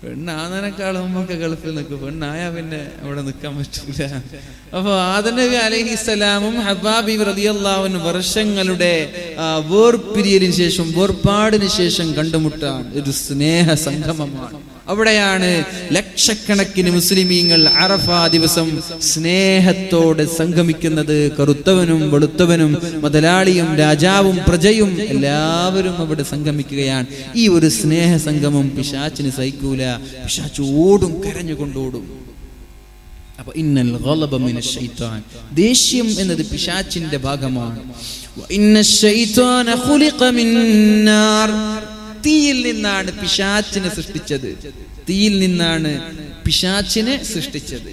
പെണ്ണാന്നതിനേക്കാളും മുമ്പൊക്കെ ഗൾഫിൽ നിൽക്കും, പെണ്ണായാ പിന്നെ അവിടെ നിൽക്കാൻ പറ്റൂല. അപ്പൊ ആദം നബി അലൈഹിസ്സലാമും ഹവ്വാ ബീവി റളിയല്ലാഹു അൻഹ വർഷങ്ങളുടെ വേർപിരിയലിന് ശേഷം, വേർപാടിന് ശേഷം കണ്ടുമുട്ടാൻ ഒരു സ്നേഹ സംഗമമാണ്. അവിടെയാണ് ലക്ഷക്കണക്കിന് മുസ്ലിമീങ്ങൾ അറഫാ ദിവസം സ്നേഹത്തോടെ സംഗമിക്കുന്നത്. കറുത്തവനും വെളുത്തവനും, മുതലാളിയും രാജാവും പ്രജയും എല്ലാവരും അവിടെ സംഗമിക്കുകയാണ്. ഈ ഒരു സ്നേഹ സംഗമം പിശാചിന് സഹിക്കൂല. പിശാച് ഓടും, കരഞ്ഞുകൊണ്ടോടും. അപ്പൊ ഇന്നൽ ഗളബ മിനശ് ശൈത്വാൻ, ദേഷ്യം എന്നത് പിശാചിന്റെ ഭാഗമാണ്. ഇന്നശ് ശൈത്വാന ഖുലിഖ മിൻ നാർ, തീയിൽ നിന്നാണ് പിശാചിനെ സൃഷ്ടിച്ചത്. തീയിൽ നിന്നാണ് പിശാചിനെ സൃഷ്ടിച്ചത്.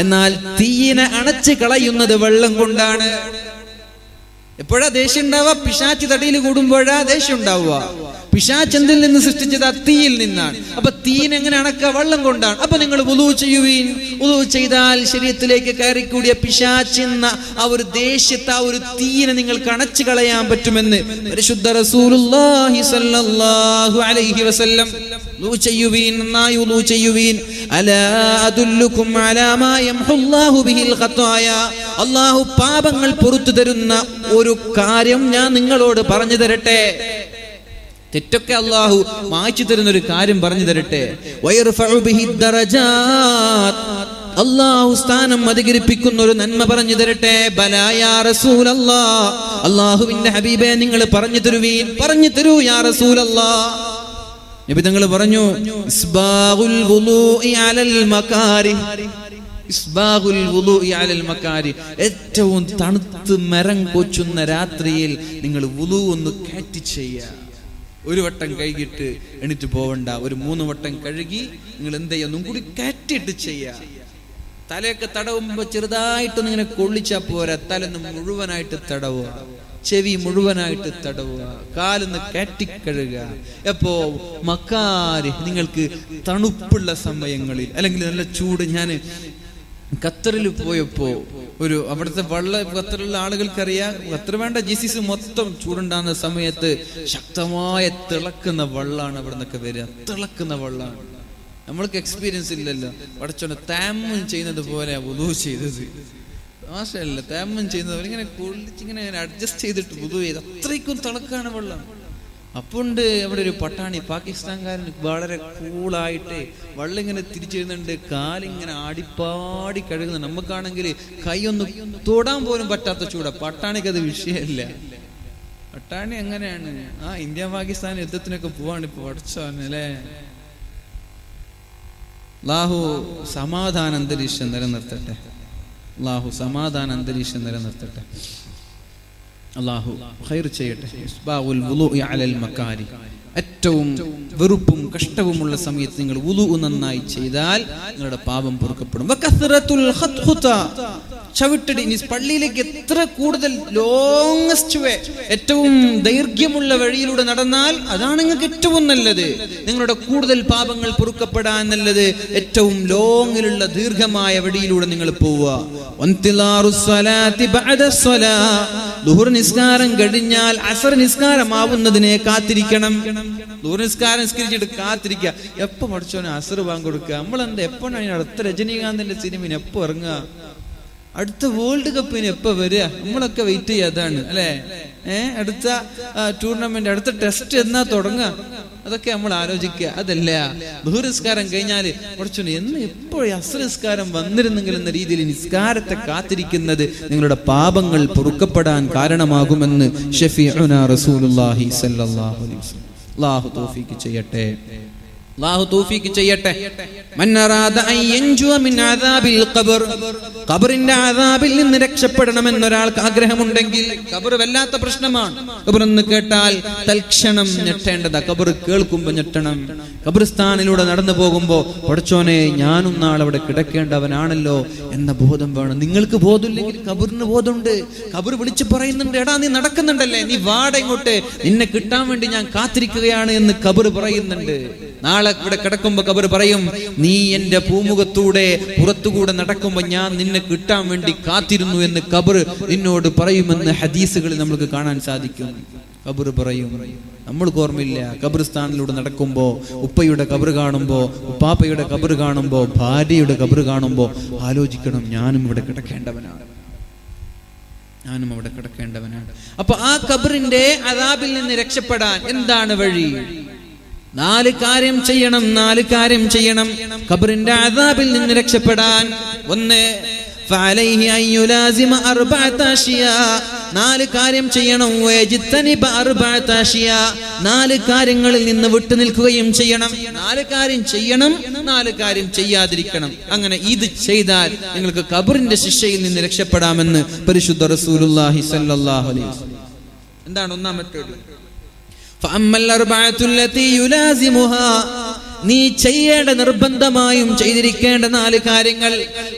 എന്നാൽ തീയിനെ അണച്ചു കളയുന്നത് വെള്ളം കൊണ്ടാണ്. എപ്പോഴാ ദേഷ്യം ഉണ്ടാവുക? പിശാച് തടിയിൽ കൂടുമ്പോഴാ ദേഷ്യം ഉണ്ടാവുക. പിശാച് എന്തിൽ നിന്ന് സൃഷ്ടിച്ചത്? തീയിൽ നിന്നാണ്. അപ്പൊ തീയിനെ എങ്ങനെ അണക്കുക? വെള്ളം കൊണ്ടാണ്. അപ്പൊ നിങ്ങൾ വുളൂ ചെയ്യുവീൻ. വുളൂ ചെയ്താൽ ശരീരത്തിലേക്ക് കയറിക്കൂടിയ പിശാചെന്ന ആ ഒരു ദേഷ്യത്തെ, ആ ഒരു തീയിനെ നിങ്ങൾക്ക് അണച്ചു കളയാൻ പറ്റുമെന്ന് പരിശുദ്ധ റസൂലുള്ളാഹി സ്വല്ലല്ലാഹു അലൈഹി വസല്ലം. വുളൂ ചെയ്യുവീൻ, നന്നായി വുളൂ ചെയ്യുവീൻ. അലാ അദുല്ലുകും അലാ മാ യംഹുല്ലാഹു ബിഹിൽ ഖതായ, അല്ലാഹു പാപങ്ങൾ പുറത്തു തരുന്ന ഒരു കാര്യം ഞാൻ നിങ്ങളോട് പറഞ്ഞു തരട്ടെ. തെറ്റൊക്കെ അല്ലാഹു മായ്ച്ചു തരുന്ന ഒരു കാര്യം പറഞ്ഞു തരട്ടെ. വയർഫഉ ബിഹി ദറജാത്ത്, അല്ലാഹു സ്ഥാനം അധികരിപ്പിക്കുന്ന ഒരു നന്മ പറഞ്ഞു തരട്ടെ. ബലാ യാ റസൂലല്ലാഹ്, അല്ലാഹുവിന്റെ ഹബീബേ നിങ്ങൾ പറഞ്ഞു തരുവീൻ, പറഞ്ഞു തരൂ യാ റസൂലല്ലാഹ്. നബി തങ്ങൾ പറഞ്ഞു, ഇസ്ബാഗുൽ വുളൂഇ അലൽ മകാരിഹ്, ഇസ്ബാഗുൽ വുളൂഇ അലൽ മകാരിഹ്, ഏറ്റവും തണുത്ത് മരം കൊച്ചുന്ന രാത്രിയിൽ നിങ്ങൾ വുളൂ ഒന്ന് കാറ്റി ചെയ്യുക. ഒരു വട്ടം കഴുകിയിട്ട് എണീറ്റ് പോവണ്ട. ഒരു 3 വട്ടം കഴുകി നിങ്ങൾ എന്ത് ചെയ്യുക? ഒന്നും കൂടി കാറ്റിട്ട് ചെയ്യുക. തലയൊക്കെ തടവുമ്പോ ചെറുതായിട്ടൊന്നും ഇങ്ങനെ കൊള്ളിച്ചാ പോരാ, തലൊന്ന് മുഴുവനായിട്ട് തടവുക, ചെവി മുഴുവനായിട്ട് തടവുക, കാലൊന്ന് കാറ്റിക്കഴുകുക. എപ്പോ? മക്കാരി, നിങ്ങൾക്ക് തണുപ്പുള്ള സമയങ്ങളിൽ, അല്ലെങ്കിൽ നല്ല ചൂട്. ഞാൻ ഖത്തറിൽ പോയപ്പോ ഒരു അവിടുത്തെ ഖത്തറിലുള്ള ആളുകൾക്കറിയാം, ഖത്തർ വേണ്ട GCC മൊത്തം ചൂടുണ്ടാകുന്ന സമയത്ത് ശക്തമായ തിളക്കുന്ന വെള്ളമാണ് അവിടെ നിന്നൊക്കെ വരിക. തിളക്കുന്ന വെള്ളമാണ്. നമ്മൾക്ക് എക്സ്പീരിയൻസ് ഇല്ലല്ലോ. പടച്ചോനെ താമം ചെയ്യുന്നത് പോലെ വുളൂ ചെയ്തത്. മാഷല്ല തയമ്മം ചെയ്യുന്നവർ ഇങ്ങനെ കുളിച്ചിങ്ങനെ അഡ്ജസ്റ്റ് ചെയ്തിട്ട് വുദു ചെയ്ത് അത്രയ്ക്കും തിളക്കാണ് വെള്ളം. അപ്പോണ്ട് അവിടെ ഒരു പട്ടാണി പാകിസ്ഥാൻകാരൻ വളരെ കൂളായിട്ട് വെള്ളം ഇങ്ങനെ തിരിച്ചെഴുന്നുണ്ട്, കാലിങ്ങനെ ആടിപ്പാടി കഴുകുന്നുണ്ട്. നമുക്കാണെങ്കിൽ കൈയൊന്നും തൊടാൻ പോലും പറ്റാത്ത ചൂടാ. പട്ടാണിക്കത് വിഷയമല്ല. പട്ടാണി എങ്ങനെയാണ് ഇന്ത്യ പാകിസ്ഥാൻ യുദ്ധത്തിനൊക്കെ പോവാണ് ഇപ്പൊ പഠിച്ചോന്നല്ലേ. അല്ലാഹു സമാധാന അന്തരീക്ഷം നിലനിർത്തട്ടെ. അല്ലാഹു സമാധാന അന്തരീക്ഷം നിലനിർത്തട്ടെ. അല്ലാഹു ഖൈർ ചെയ്യട്ടെ. ഇസ്ബാഉൽ വുളൂഇ അലൽ മകാരി, ഏറ്റവും വെറുപ്പും കഷ്ടവുമുള്ള സമയത്ത് നിങ്ങൾ വുളൂ നന്നായി ചെയ്താൽ നിങ്ങളുടെ പാപം പൊറുക്കപ്പെടും. വകസ്റത്തുൽ ഖത്ഖുത, ചവിട്ടടി. പള്ളിയിലേക്ക് എത്ര കൂടുതൽ ലോങ്സ്റ്റ് വേ, ഏറ്റവും ദൈർഘ്യമുള്ള വഴിയിലൂടെ നടന്നാൽ അതാണ് നിങ്ങൾക്ക് ഏറ്റവും നല്ലത്. നിങ്ങളുടെ കൂടുതൽ പാപങ്ങൾ പൊറുക്കപ്പെടാൻ നല്ലത് ഏറ്റവും ലോങ്ങിലുള്ള ദീർഘമായ വഴിയിലൂടെ നിങ്ങൾ പോവുക. ദുഹർ നിസ്കാരം കഴിഞ്ഞാൽ അസർ നിസ്കാരം ആവുന്നതിനെ കാത്തിരിക്കണം. ദുഹർ നിസ്കാരം നിസ്കരിച്ചിട്ട് കാത്തിരിക്കുക. എപ്പോ പഠിച്ചോനെ അസർ ബാങ്ക് കൊടുക്കുക. നമ്മളെന്താ എപ്പോഴാണ് അടുത്ത രജനീകാന്തിന്റെ സിനിമന് എപ്പോ ഇറങ്ങുക, അടുത്ത വേൾഡ് കപ്പിന് എപ്പോ വരിക, നമ്മളൊക്കെ വെയിറ്റ് ചെയ്യുക. അതാണ് അല്ലെ. അടുത്ത ടൂർണമെന്റ്, അടുത്ത ടെസ്റ്റ് എന്നാ തുടങ്ങുക, അതൊക്കെ നമ്മൾ ആലോചിക്കുക. അതല്ല ദുഹർ നിസ്കാരം കഴിഞ്ഞാൽ കുറച്ചു എന്ന് എപ്പോഴും അസ്ർ നിസ്കാരം വന്നിരുന്നെങ്കിൽ എന്ന രീതിയിൽ നിസ്കാരത്തെ കാത്തിരിക്കുന്നത് നിങ്ങളുടെ പാപങ്ങൾ പൊറുക്കപ്പെടാൻ കാരണമാകുമെന്ന് ഷഫീഉനാ റസൂലുള്ളാഹി സ്വല്ലല്ലാഹു അലൈഹി വസല്ലം. അല്ലാഹു തൗഫീഖ് ചെയ്യട്ടെ. അല്ലാഹു തൗഫീഖ് ചെയ്യട്ടെ. മൻ അറാദ അൻ യൻജുവ മിൻ അദാബിൽ ഖബർ, ഖബറിന്റെ അദാബിൽ നിന്ന് രക്ഷപ്പെടണമെന്ന് ഒരാൾക്ക് ആഗ്രഹമുണ്ടെങ്കിൽ, ഖബർ വല്ലാത്ത പ്രശ്നമാണ്. ഖബർ എന്ന് കേട്ടാൽ തൽക്ഷണം ഞെട്ടേണ്ടതാ. ഖബർ കേൾക്കുമ്പോൾ ഞെട്ടണം. ഖബർസ്ഥാനിലൂടെ നടന്നു പോകുമ്പോൾ പടച്ചോനെ ഞാനും നാളെ അവിടെ കിടക്കേണ്ടവനാണല്ലോ എന്ന ബോധം വേണം. നിങ്ങൾക്ക് ബോധമില്ലെങ്കിൽ ഖബറിന് ബോധമുണ്ട്. ഖബർ വിളിച്ചു പറയുന്നുണ്ട്, എടാ നീ നടക്കുന്നുണ്ടല്ലേ, നീ വാട ഇങ്ങോട്ട്, നിന്നെ കിട്ടാൻ വേണ്ടി ഞാൻ കാത്തിരിക്കുകയാണ് എന്ന് ഖബർ പറയുന്നുണ്ട്. നാളെ ഇവിടെ കിടക്കുമ്പോ ഖബർ പറയും, നീ എന്റെ പൂമുഖത്തൂടെ പുറത്തുകൂടെ നടക്കുമ്പോ ഞാൻ നിന്നെ കിട്ടാൻ വേണ്ടി കാത്തിരുന്നു എന്ന് ഖബർ നിന്നോട് പറയുമെന്ന് ഹദീസുകളിൽ നമുക്ക് കാണാൻ സാധിക്കും. ഖബർ പറയും. നമ്മൾക്ക് ഓർമ്മയില്ല, ഖബർസ്ഥാനിലൂടെ നടക്കുമ്പോ ഉപ്പയുടെ ഖബർ കാണുമ്പോ, ഉപ്പാപ്പയുടെ ഖബർ കാണുമ്പോ, ഭാര്യയുടെ ഖബർ കാണുമ്പോ ആലോചിക്കണം, ഞാനും ഇവിടെ കിടക്കേണ്ടവനാണ്, ഞാനും അവിടെ കിടക്കേണ്ടവനാണ്. അപ്പൊ ആ ഖബറിന്റെ അദാബിൽ നിന്ന് രക്ഷപ്പെടാൻ എന്താണ് വഴി? 4 കാര്യം ചെയ്യണം. 4 കാര്യം ചെയ്യണം ഖബറിന്റെ അദാബിൽ നിന്ന് രക്ഷപ്പെടാൻ. 1, ഫഅലൈഹി അൻ യുലാസിമ 4 അഷ്യാ. 4 കാര്യം ചെയ്യണം. വയജ്തനിബ 4 അഷ്യാ. 4 കാര്യങ്ങളിൽ നിന്ന് വിട്ടു നിൽക്കുകയും ചെയ്യണം. 4 കാര്യം ചെയ്യണം, 4 കാര്യം ചെയ്യാതിരിക്കണം. അങ്ങനെ ഇത് ചെയ്താൽ നിങ്ങൾക്ക് ഖബറിന്റെ ശിക്ഷയിൽ നിന്ന് രക്ഷപ്പെടാമെന്ന് പരിശുദ്ധ റസൂലുള്ളാഹി സ്വല്ലല്ലാഹു അലൈഹി വസല്ലം. എന്താണ് ഒന്നാമത്തേത്? നീ ചെയ്യേണ്ട നിർബന്ധമായും ചെയ്തിരിക്കേണ്ട 4 കാര്യങ്ങൾ,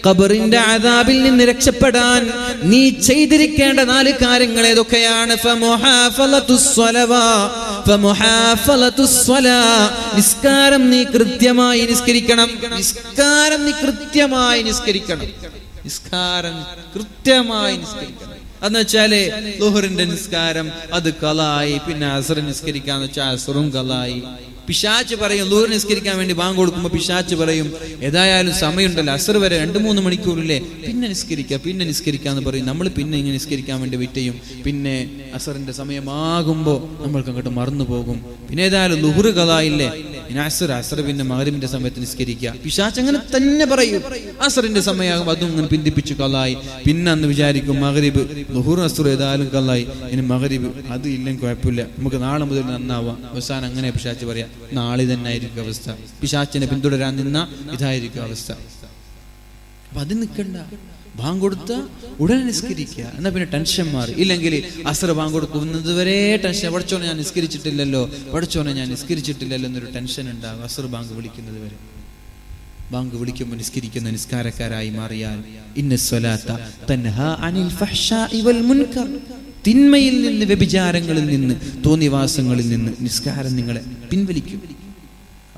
ഖബറിന്റെ അദാബിൽ നിന്ന് രക്ഷപ്പെടാൻ നീ ചെയ്തിരിക്കേണ്ട 4 കാര്യങ്ങൾ ഏതൊക്കെയാണ്? നിസ്കാരം നീ കൃത്യമായി നിസ്കരിക്കണം. നിസ്കാരം നീ കൃത്യമായി നിസ്കരിക്കണം. നിസ്കാരം കൃത്യമായി നിസ്കരിക്കണം. എന്ന് വെച്ചാല് ളുഹറിന്റെ നിസ്കാരം അത് ഖളായി, പിന്നെ അസ്ർ നിസ്കരിക്കാന്ന് വെച്ചാൽ അസ്റും ഖളായി. പിശാച് പറയും, ളുഹർ നിസ്കരിക്കാൻ വേണ്ടി ബാങ്ക് കൊടുക്കുമ്പോൾ പിശാച് പറയും, ഏതായാലും സമയമുണ്ടല്ലോ, അസ്ർ വരെ 2-3 മണിക്കൂറില്ലേ, പിന്നെ നിസ്കരിക്കാന്ന് പറയും. നമ്മൾ പിന്നെ ഇങ്ങനെ നിസ്കരിക്കാൻ വേണ്ടി വെയിറ്റ് ചെയ്യും. പിന്നെ അസ്റിന്റെ സമയമാകുമ്പോൾ നമ്മൾക്ക് അങ്ങോട്ട് മറന്നു പോകും. പിന്നെ ഏതായാലും ളുഹർ ഖളായില്ലേ, പിന്നെ അസ്ർ പിന്നെ മഗ്രിബിന്റെ സമയത്ത് നിസ്കരിക്കുക. പിശാച് അങ്ങനെ തന്നെ പറയും. അസ്റിന്റെ സമയമാകും അതും ഇങ്ങനെ പിന്തിപ്പിച്ച് ഖളായി. പിന്നെ അന്ന് വിചാരിക്കും മഗ്രിബ്, ളുഹർ അസ്ർ ഏതായാലും ഖളായി, ഇനി മഗ്രിബ് അത് ഇല്ലെങ്കിൽ കുഴപ്പമില്ല, നമുക്ക് നാളെ മുതൽ നന്നാവാം. അവസാനം അങ്ങനെ പിശാച് പറയാം, നാളെ തന്നെ ആയിരിക്കും അവസ്ഥ. പിശാചിനെ പിന്തുടരാൻ നിന്ന ഇതായിരിക്കും അവസ്ഥ. അപ്പൊ അത് നിൽക്കണ്ട. ബാങ്ക് കൊടുത്ത ഉടനെ നിസ്കരിക്കുക. എന്നാ പിന്നെ ടെൻഷൻ മാറി. ഇല്ലെങ്കിൽ അസ്ർ ബാങ്ക് കൊടുക്കുന്നത് വരെ ടെൻഷൻ. പഠിച്ചോനെ ഞാൻ നിസ്കരിച്ചിട്ടില്ലല്ലോ എന്നൊരു ടെൻഷൻ ഉണ്ടാകും അസ്ർ ബാങ്ക് വിളിക്കുന്നത് വരെ. ബാങ്ക് വിളിക്കുമ്പോൾ നിസ്കരിക്കുന്ന നിസ്കാരക്കാരായി മാറിയാൽ ഇന്നസ്സലാത്ത തൻഹാ അനിൽ ഫഹ്ശാഇ വൽ മുൻകർ, തിന്മയിൽ നിന്ന്, വ്യഭിചാരങ്ങളിൽ നിന്ന്, തോന്നിവാസങ്ങളിൽ നിന്ന് നിസ്കാരം നിങ്ങളെ പിൻവലിക്കും.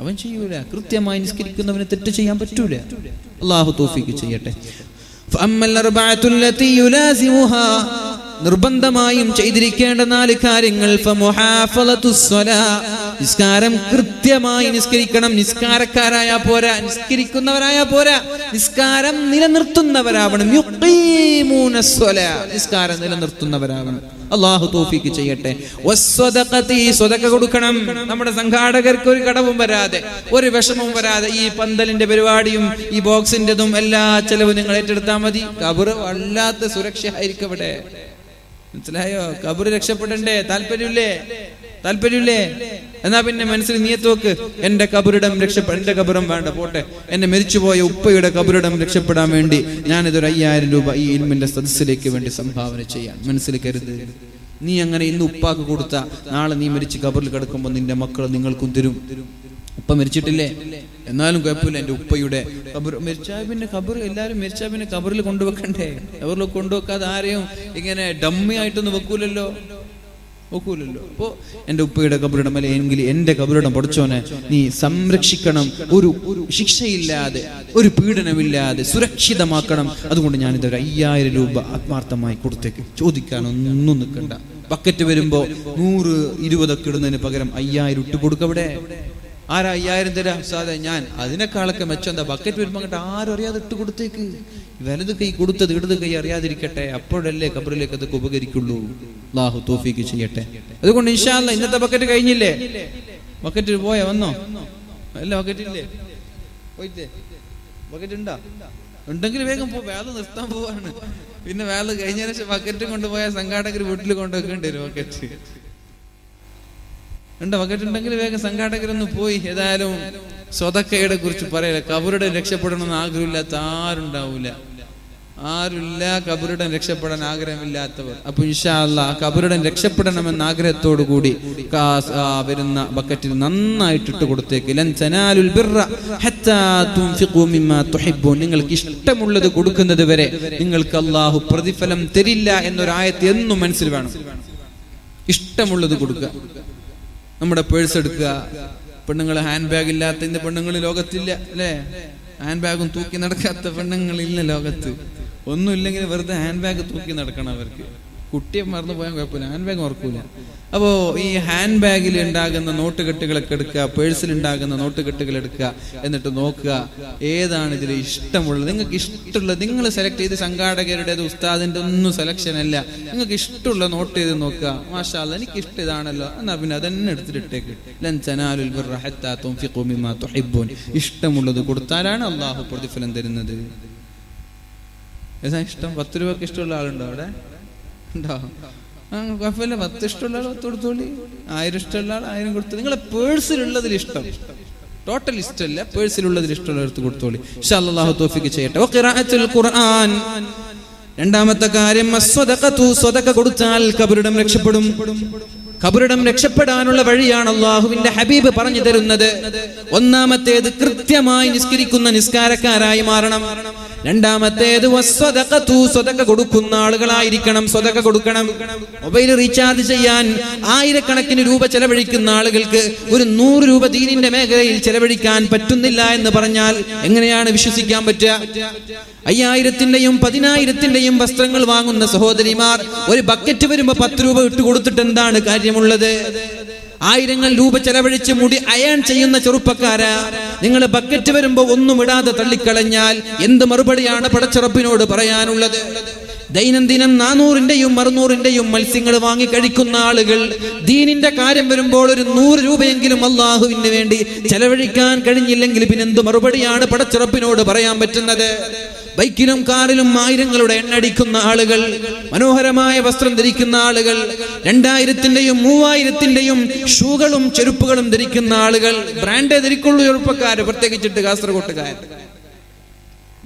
അവൻ ചെയ്യൂല. കൃത്യമായി നിസ്കരിക്കുന്നവന് തെറ്റ് ചെയ്യാൻ പറ്റൂല. അല്ലാഹു തൗഫീഖ് ചെയ്യട്ടെ. നിർബന്ധമായും ചെയ്തിരിക്കേണ്ട 4 കാര്യങ്ങൾ. നിസ്കാരം കൃത്യമായി നിസ്കരിക്കണം. നിസ്കാരക്കാരായാ പോരാ, നിസ്കരിക്കുന്നവരായാ പോരാ, നിസ്കാരം നിലനിർത്തുന്നവരാവണം. നിസ്കാരം നിലനിർത്തുന്നവരാവണം. അല്ലാഹു തൗഫീഖ് ചെയ്യട്ടെ. സ്വതക്ക കൊടുക്കണം. നമ്മുടെ സംഘാടകർക്ക് ഒരു കടവും വരാതെ, ഒരു വിഷമവും വരാതെ ഈ പന്തലിന്റെ പരിപാടിയും ഈ ബോക്സിന്റെതും എല്ലാ ചെലവും നിങ്ങൾ ഏറ്റെടുത്താൽ മതി. ഖബർ വല്ലാത്ത സുരക്ഷ ആയിരിക്കും ഇവിടെ. മനസ്സിലായോ? ഖബർ രക്ഷപ്പെടണ്ടേ? താല്പര്യമില്ലേ? എന്നാ പിന്നെ മനസ്സിൽ നിയത്ത് വെക്ക്, എന്റെ ഖബറിടം എന്റെ ഖബറും വേണ്ട, പോട്ടെ, എന്നെ മരിച്ചുപോയ ഉപ്പയുടെ ഖബറിടം രക്ഷപ്പെടാൻ വേണ്ടി ഞാനിതൊരു 5000 രൂപ ഈ ഇൽമിന്റെ സദസ്സിലേക്ക് വേണ്ടി സംഭാവന ചെയ്യാൻ മനസ്സിൽ കരുത്. നീ അങ്ങനെ ഇന്ന് ഉപ്പാക്ക് കൊടുത്ത നാളെ നീ മരിച്ച് ഖബറിൽ കിടക്കുമ്പോൾ നിന്റെ മക്കൾ നിങ്ങൾക്കും തരും. ഉപ്പ മരിച്ചിട്ടില്ലേ, എന്നാലും കുഴപ്പമില്ല, എന്റെ ഉപ്പയുടെ ഖബർ മരിച്ചാൽ പിന്നെ ഖബർ, എല്ലാവരും മരിച്ചാൽ പിന്നെ ഖബറിൽ കൊണ്ടുവെക്കണ്ടേ? ഖബറിൽ കൊണ്ടുവെക്കാതെ ആരെയും ഇങ്ങനെ ഡമ്മി ആയിട്ടൊന്നും വെക്കൂലല്ലോ. അപ്പോ എന്റെ ഉപ്പയുടെ ഖബറിടം അല്ലെ എങ്കിൽ എന്റെ ഖബറിടം പഠിച്ചോനെ നീ സംരക്ഷിക്കണം. ഒരു ശിക്ഷയില്ലാതെ, ഒരു പീഡനമില്ലാതെ സുരക്ഷിതമാക്കണം. അതുകൊണ്ട് ഞാനിതൊരു 5000 രൂപ ആത്മാർത്ഥമായി കൊടുത്തേക്ക്. ചോദിക്കാനൊന്നും നിൽക്കണ്ട. ബക്കറ്റ് വരുമ്പോ 100-20 ഇടുന്നതിന് പകരം 5000 ഇട്ട് കൊടുക്കവിടെ. ആരാ 5000 തരാം? സാധാ ഞാൻ. അതിനേക്കാളൊക്കെ മെച്ചം എന്താ? ബക്കറ്റ് വരുമ്പോ അങ്ങോട്ട് ആരും അറിയാതെ ഇട്ട് കൊടുത്തേക്ക്. വലത് കൈ കൊടുത്തത് ഇടത് കൈ അറിയാതിരിക്കട്ടെ. അപ്പോഴല്ലേ ഖബറിലേക്ക് അതൊക്കെ ഉപകരിക്കുള്ളൂ. അല്ലാഹു തൗഫീഖ് ചെയ്യട്ടെ. അതുകൊണ്ട് ഇൻഷാ അല്ലാഹ് ഇന്നത്തെ ബക്കറ്റ് കഴിഞ്ഞില്ലേ? ബക്കറ്റ് വന്നോ? അല്ല, ബക്കറ്റ് ഇല്ലേ? പോയില്ലേ? ബക്കറ്റ് ഉണ്ടെങ്കിൽ വേഗം പോ. വേല നിർത്താൻ പോവാണ്. പിന്നെ വേല കഴിഞ്ഞതിന് ശേഷം ബക്കറ്റും കൊണ്ടുപോയാൽ സംഘാടകർ വീട്ടിൽ കൊണ്ടുവെക്കേണ്ടി വരും. ബക്കറ്റ് ഉണ്ടെങ്കിൽ വേഗം സംഘാടകരൊന്ന് പോയി. ഏതായാലും സ്വതക്കയുടെ കുറിച്ച് പറയല. ഖബറിടം രക്ഷപ്പെടണമെന്ന് ആഗ്രഹമില്ലാത്ത ആരുമില്ല. ഖബറിടം രക്ഷപ്പെടാൻ ആഗ്രഹമില്ലാത്തവർ. അപ്പൊ ഇൻഷാ അല്ലാഹ് ഖബറിടം രക്ഷപ്പെടണമെന്ന ആഗ്രഹത്തോടു കൂടി വരുന്ന ബക്കറ്റിൽ നന്നായിട്ട് ഇട്ട് കൊടുത്തേക്ക്. ലൻ തനാലുൽ ബിർറ ഹത്താ തുൻഫിഖു മിമ്മാ തുഹിബ്ബൂൻ. നിങ്ങൾക്ക് ഇഷ്ടമുള്ളത് കൊടുക്കുന്നത് വരെ നിങ്ങൾക്ക് അല്ലാഹു പ്രതിഫലം തരില്ല എന്നൊരു ആയത്ത് എന്നും മനസ്സിൽ വേണം. ഇഷ്ടമുള്ളത് കൊടുക്കുക. നമ്മുടെ പേഴ്സ് എടുക്കുക. പെണ്ണുങ്ങൾ ഹാൻഡ് ബാഗ് ഇല്ലാത്ത ഇന്ന് പെണ്ണുങ്ങൾ ലോകത്തില്ല അല്ലേ? ഹാൻഡ് ബാഗും തൂക്കി നടക്കാത്ത പെണ്ണുങ്ങളില്ല ലോകത്ത്. ഒന്നുമില്ലെങ്കിൽ വെറുതെ ഹാൻഡ് ബാഗ് തൂക്കി നടക്കണം അവർക്ക്. കുട്ടിയെ മറന്നു പോയാൽ കുഴപ്പമില്ല, ഹാൻഡ് ബാഗ് ഓർക്കൂല. അപ്പോ ഈ ഹാൻഡ് ബാഗിൽ ഉണ്ടാകുന്ന നോട്ടുകെട്ടുകളൊക്കെ എടുക്കുക, പേഴ്സിൽ ഉണ്ടാകുന്ന നോട്ടുകെട്ടുകൾ എടുക്കുക. എന്നിട്ട് നോക്കുക ഏതാണ് ഇതിൽ ഇഷ്ടമുള്ളത്. നിങ്ങൾക്ക് ഇഷ്ടമുള്ളത് നിങ്ങൾ സെലക്ട് ചെയ്ത്. സംഘാടകരുടേത് ഉസ്താദിന്റെ ഒന്നും സെലക്ഷൻ അല്ല. നിങ്ങൾക്ക് ഇഷ്ടമുള്ള നോട്ട് ചെയ്ത് നോക്കുക. മാഷാ അല്ലാഹ് എനിക്ക് ഇഷ്ടം ഇതാണല്ലോ, എന്നാ പിന്നെ അതന്നെ എടുത്തിട്ടേക്ക്. ലൻ തനാലുൽ ബിർറ ഹത്താ തുൻഫിഖു മിമ്മാ തുഹിബ്ബൂൻ. ഇഷ്ടമുള്ളത് കൊടുത്താലാണ് അല്ലാഹു പ്രതിഫലം തരുന്നത്. ഏതാ ഇഷ്ടം? 10 രൂപക്ക് ഇഷ്ടമുള്ള ആളുണ്ടോ അവിടെ? ഉണ്ടോ? കുഴപ്പമില്ല. 10 ഇഷ്ടമുള്ള ആൾ 10 കൊടുത്തോളി. 1000 ഇഷ്ടമുള്ള ആൾ 1000 കൊടുത്തു. നിങ്ങളെ പേഴ്സിലുള്ളതിൽ ഇഷ്ടം, ടോട്ടൽ ഇഷ്ടമല്ല, പേഴ്സിലുള്ളതിൽ ഇഷ്ടമുള്ള എടുത്ത് കൊടുത്തോളി. ഇൻഷാ അല്ലാഹ് അല്ലാഹു തൗഫീഖ് ചെയ്യട്ടെ. വഖിറാഅത്തുൽ ഖുർആൻ. രണ്ടാമത്തെ കാര്യം അസ്സദഖതു. സ്വതക്ക കൊടുത്താൽ ഖബറിടം രക്ഷപ്പെടും. ഖബറിടം രക്ഷപ്പെടാനുള്ള വഴിയാണ് അല്ലാഹുവിന്റെ ഹബീബ് പറഞ്ഞു തരുന്നത്. ഒന്നാമത്തേത് കൃത്യമായി നിസ്കരിക്കുന്ന നിസ്കാരക്കാരായി മാറണം. രണ്ടാമത്തേത് വസ്സദഖതു. സ്വതക്ക കൊടുക്കുന്ന ആളുകളായിരിക്കണം. സ്വതക്ക കൊടുക്കണം. മൊബൈൽ റീചാർജ് ചെയ്യാൻ 1000 രൂപ ചെലവഴിക്കുന്ന ആളുകൾക്ക് ഒരു 100 രൂപ ദീനിന്റെ മേഖലയിൽ ചെലവഴിക്കാൻ പറ്റുന്നില്ല എന്ന് പറഞ്ഞാൽ എങ്ങനെയാണ് വിശ്വസിക്കാൻ പറ്റുക? 5000-ന്റെയും 10,000-ന്റെയും വസ്ത്രങ്ങൾ വാങ്ങുന്ന സഹോദരിമാർ ഒരു ബക്കറ്റ് വരുമ്പോ 10 രൂപ ഇട്ട് കൊടുത്തിട്ട് എന്താണ് കാര്യമുള്ളത്? 1000 രൂപ ചെലവഴിച്ച് മുടി അയൺ ചെയ്യുന്ന ചെറുപ്പക്കാരാ, നിങ്ങൾ ബക്കറ്റ് വരുമ്പോ ഒന്നും ഇടാതെ തള്ളിക്കളഞ്ഞാൽ എന്ത് മറുപടിയാണ് പടച്ചറപ്പിനോട് പറയാനുള്ളത്? ദൈനംദിനം 400-ന്റെയും 600-ന്റെയും മത്സ്യങ്ങൾ വാങ്ങി കഴിക്കുന്ന ആളുകൾ ദീനിന്റെ കാര്യം വരുമ്പോൾ ഒരു 100 രൂപയെങ്കിലും അള്ളാഹുവിന് വേണ്ടി ചെലവഴിക്കാൻ കഴിഞ്ഞില്ലെങ്കിൽ പിന്നെ എന്ത് മറുപടിയാണ് പടച്ചറപ്പിനോട് പറയാൻ പറ്റുന്നത്? ബൈക്കിലും കാറിലും 1000-ങ്ങളുടെ എണ്ണടിക്കുന്ന ആളുകൾ, മനോഹരമായ വസ്ത്രം ധരിക്കുന്ന ആളുകൾ, 2000-ന്റെയും 3000-ന്റെയും ഷൂകളും ചെരുപ്പുകളും ധരിക്കുന്ന ആളുകൾ, ബ്രാൻഡേ ധരിക്കുള്ളൂ ചെറുപ്പക്കാര്, പ്രത്യേകിച്ചിട്ട് കാസർഗോട്ടുകാർ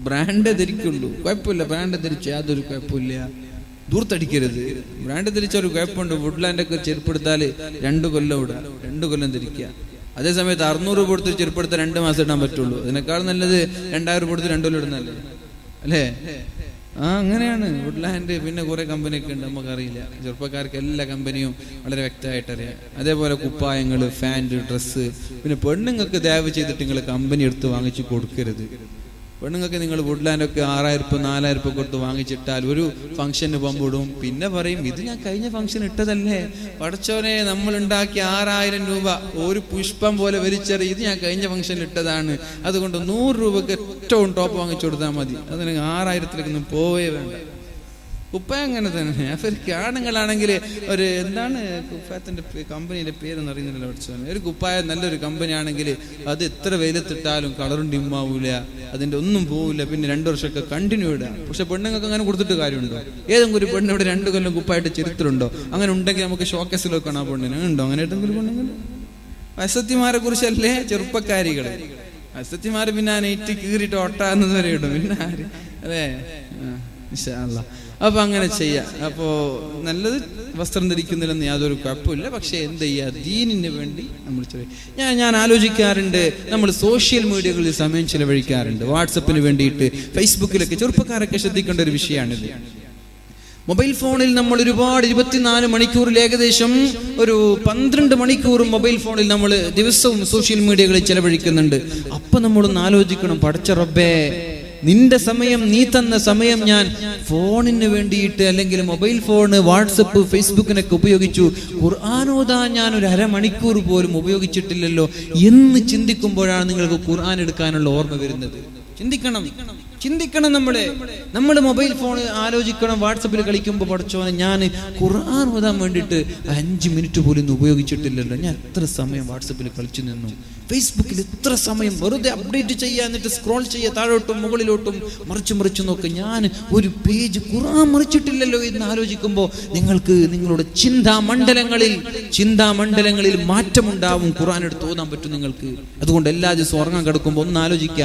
ബ്രാൻഡേ ധരിക്കുള്ളൂ. കുഴപ്പമില്ല, ബ്രാൻഡ് ധരിച്ച യാതൊരു കുഴപ്പമില്ല, ദൂർത്തടിക്കരുത്. ബ്രാൻഡ് ധരിച്ച ഒരു കുഴപ്പമുണ്ട്. വുഡ്ലാൻഡൊക്കെ ചെരുപ്പെടുത്താൽ 2 കൊല്ലം ഇടാം, 2 കൊല്ലം ധരിക്കുക. അതേ സമയത്ത് 600 രൂപ കൊടുത്ത് ചെരുപ്പെടുത്താൽ 2 മാസം ഇടാൻ പറ്റുള്ളൂ. അതിനേക്കാൾ നല്ലത് 2000 രൂപ കൊടുത്ത് 2 കൊല്ലം ഇടുന്നല്ലേ അല്ലേ? അങ്ങനെയാണ് വുഡ്ലാൻഡ്. പിന്നെ കുറെ കമ്പനിയൊക്കെ ഉണ്ട്, നമുക്കറിയില്ല. ചെറുപ്പക്കാർക്ക് എല്ലാ കമ്പനിയും വളരെ വ്യക്തമായിട്ട് അറിയാം. അതേപോലെ കുപ്പായങ്ങൾ, ഫാൻറ്, ഡ്രസ്സ്. പിന്നെ പെണ്ണുങ്ങൾക്ക് ദയവ് ചെയ്തിട്ട് നിങ്ങൾ കമ്പനി എടുത്ത് വാങ്ങിച്ചു കൊടുക്കരുത്. പെണ്ണുങ്ങൾക്ക് നിങ്ങൾ വുഡ്ലാൻഡൊക്കെ 6000 4000 കൊടുത്ത് വാങ്ങിച്ചിട്ടാൽ ഒരു ഫംഗ്ഷന് പോകുമ്പോഴും പിന്നെ പറയും ഇത് ഞാൻ കഴിഞ്ഞ ഫംഗ്ഷൻ ഇട്ടതല്ലേ, പടച്ചോനെ നമ്മൾ ഉണ്ടാക്കിയ 6000 രൂപ ഒരു പുഷ്പം പോലെ വലിച്ചെറി, ഇത് ഞാൻ കഴിഞ്ഞ ഫംഗ്ഷനിൽ ഇട്ടതാണ്, അതുകൊണ്ട് 100 രൂപക്ക് ഏറ്റവും ടോപ്പ് വാങ്ങിച്ചു കൊടുത്താൽ മതി, അതിന് 6000-ലേക്കൊന്നും പോവേ വേണ്ട. കുപ്പായ അങ്ങനെ തന്നെ. അവർക്ക് ആണുങ്ങളാണെങ്കിൽ ഒരു എന്താണ് കുപ്പായത്തിൻ്റെ കമ്പനിയുടെ പേരെന്ന് അറിയുന്നില്ല പഠിച്ചോനെ, ഒരു കുപ്പായ നല്ലൊരു കമ്പനി ആണെങ്കിൽ അത് എത്ര വെയിലത്തിട്ടാലും കളറും ഡിമ്മാവൂല, അതിൻ്റെ ഒന്നും പോവില്ല, പിന്നെ 2 വർഷമൊക്കെ കണ്ടിന്യൂ ഇടാം. പക്ഷെ പെണ്ണുങ്ങൾക്ക് അങ്ങനെ കൊടുത്തിട്ട് കാര്യമുണ്ടോ? ഏതെങ്കിലും ഒരു പെണ്ണ് ഇവിടെ 2 കൊല്ലം കുപ്പായിട്ട് ചരിത്രമുണ്ടോ? അങ്ങനെ ഉണ്ടെങ്കിൽ നമുക്ക് ഷോക്കേസിൽ വെക്കണം ആ പെണ്ണിന്. ഉണ്ടോ അങ്ങനെ ഏതെങ്കിലും പെണ്ണുങ്ങൾ? വസത്തിമാരെ കുറിച്ചല്ലേ ചെറുപ്പക്കാരികൾ. വസത്തിമാർ പിന്നെ ആ നെറ്റ് കീറിയിട്ട് ഒട്ടാന്നത് വരെ ഇടും, പിന്നെ ആര് അല്ലേ? ഇൻഷാ അല്ലാഹ്. അപ്പൊ അങ്ങനെ ചെയ്യാം. അപ്പോ നല്ലത് വസ്ത്രം ധരിക്കുന്നില്ലെന്ന് യാതൊരു കുഴപ്പമില്ല. പക്ഷെ എന്ത് ചെയ്യുക, ദീനിന് വേണ്ടി നമ്മൾ ഞാൻ ആലോചിക്കാറുണ്ട്, നമ്മൾ സോഷ്യൽ മീഡിയകളിൽ സമയം ചിലവഴിക്കാറുണ്ട്, വാട്സപ്പിന് വേണ്ടിയിട്ട്, ഫേസ്ബുക്കിലൊക്കെ. ചെറുപ്പക്കാരൊക്കെ ശ്രദ്ധിക്കേണ്ട ഒരു വിഷയമാണിത്. മൊബൈൽ ഫോണിൽ നമ്മൾ ഒരുപാട് 24 മണിക്കൂറിൽ ഏകദേശം ഒരു 12 മണിക്കൂറും മൊബൈൽ ഫോണിൽ നമ്മൾ ദിവസവും സോഷ്യൽ മീഡിയകളിൽ ചിലവഴിക്കുന്നുണ്ട്. അപ്പൊ നമ്മളൊന്ന് ആലോചിക്കണം, പടച്ച റബ്ബേ, നിന്റെ സമയം, നീ തന്ന സമയം ഞാൻ ഫോണിന് വേണ്ടിയിട്ട് അല്ലെങ്കിൽ മൊബൈൽ ഫോണ്, വാട്സപ്പ്, ഫേസ്ബുക്കിനൊക്കെ ഉപയോഗിച്ചു. ഖുർആൻ ഞാൻ ഒരു അരമണിക്കൂർ പോലും ഉപയോഗിച്ചിട്ടില്ലല്ലോ എന്ന് ചിന്തിക്കുമ്പോഴാണ് നിങ്ങൾക്ക് ഖുർആൻ എടുക്കാനുള്ള ഓർമ്മ വരുന്നത്. ചിന്തിക്കണം. നമ്മൾ മൊബൈൽ ഫോൺ ആലോചിക്കണം. വാട്സപ്പിൽ കളിക്കുമ്പോൾ പഠിച്ചോനെ ഞാൻ ഖുർആൻ ഓതാൻ വേണ്ടിയിട്ട് 5 മിനിറ്റ് പോലും ഇന്ന് ഉപയോഗിച്ചിട്ടില്ലല്ലോ. ഞാൻ എത്ര സമയം വാട്സപ്പിൽ കളിച്ചു നിന്നു, ഫേസ്ബുക്കിൽ എത്ര സമയം വെറുതെ അപ്ഡേറ്റ് ചെയ്യുക, എന്നിട്ട് സ്ക്രോൾ ചെയ്യുക, താഴോട്ടും മുകളിലോട്ടും മറിച്ചു നോക്ക്. ഞാൻ ഒരു പേജ് ഖുർആൻ മറിച്ചിട്ടില്ലല്ലോ എന്ന് ആലോചിക്കുമ്പോൾ നിങ്ങൾക്ക് നിങ്ങളുടെ ചിന്താമണ്ഡലങ്ങളിൽ മാറ്റമുണ്ടാവും. ഖുർആൻ എടുത്ത് ഓതാൻ പറ്റും നിങ്ങൾക്ക്. അതുകൊണ്ട് എല്ലാ ദിവസവും ഉറങ്ങാൻ കിടക്കുമ്പോൾ ഒന്ന് ആലോചിക്കുക,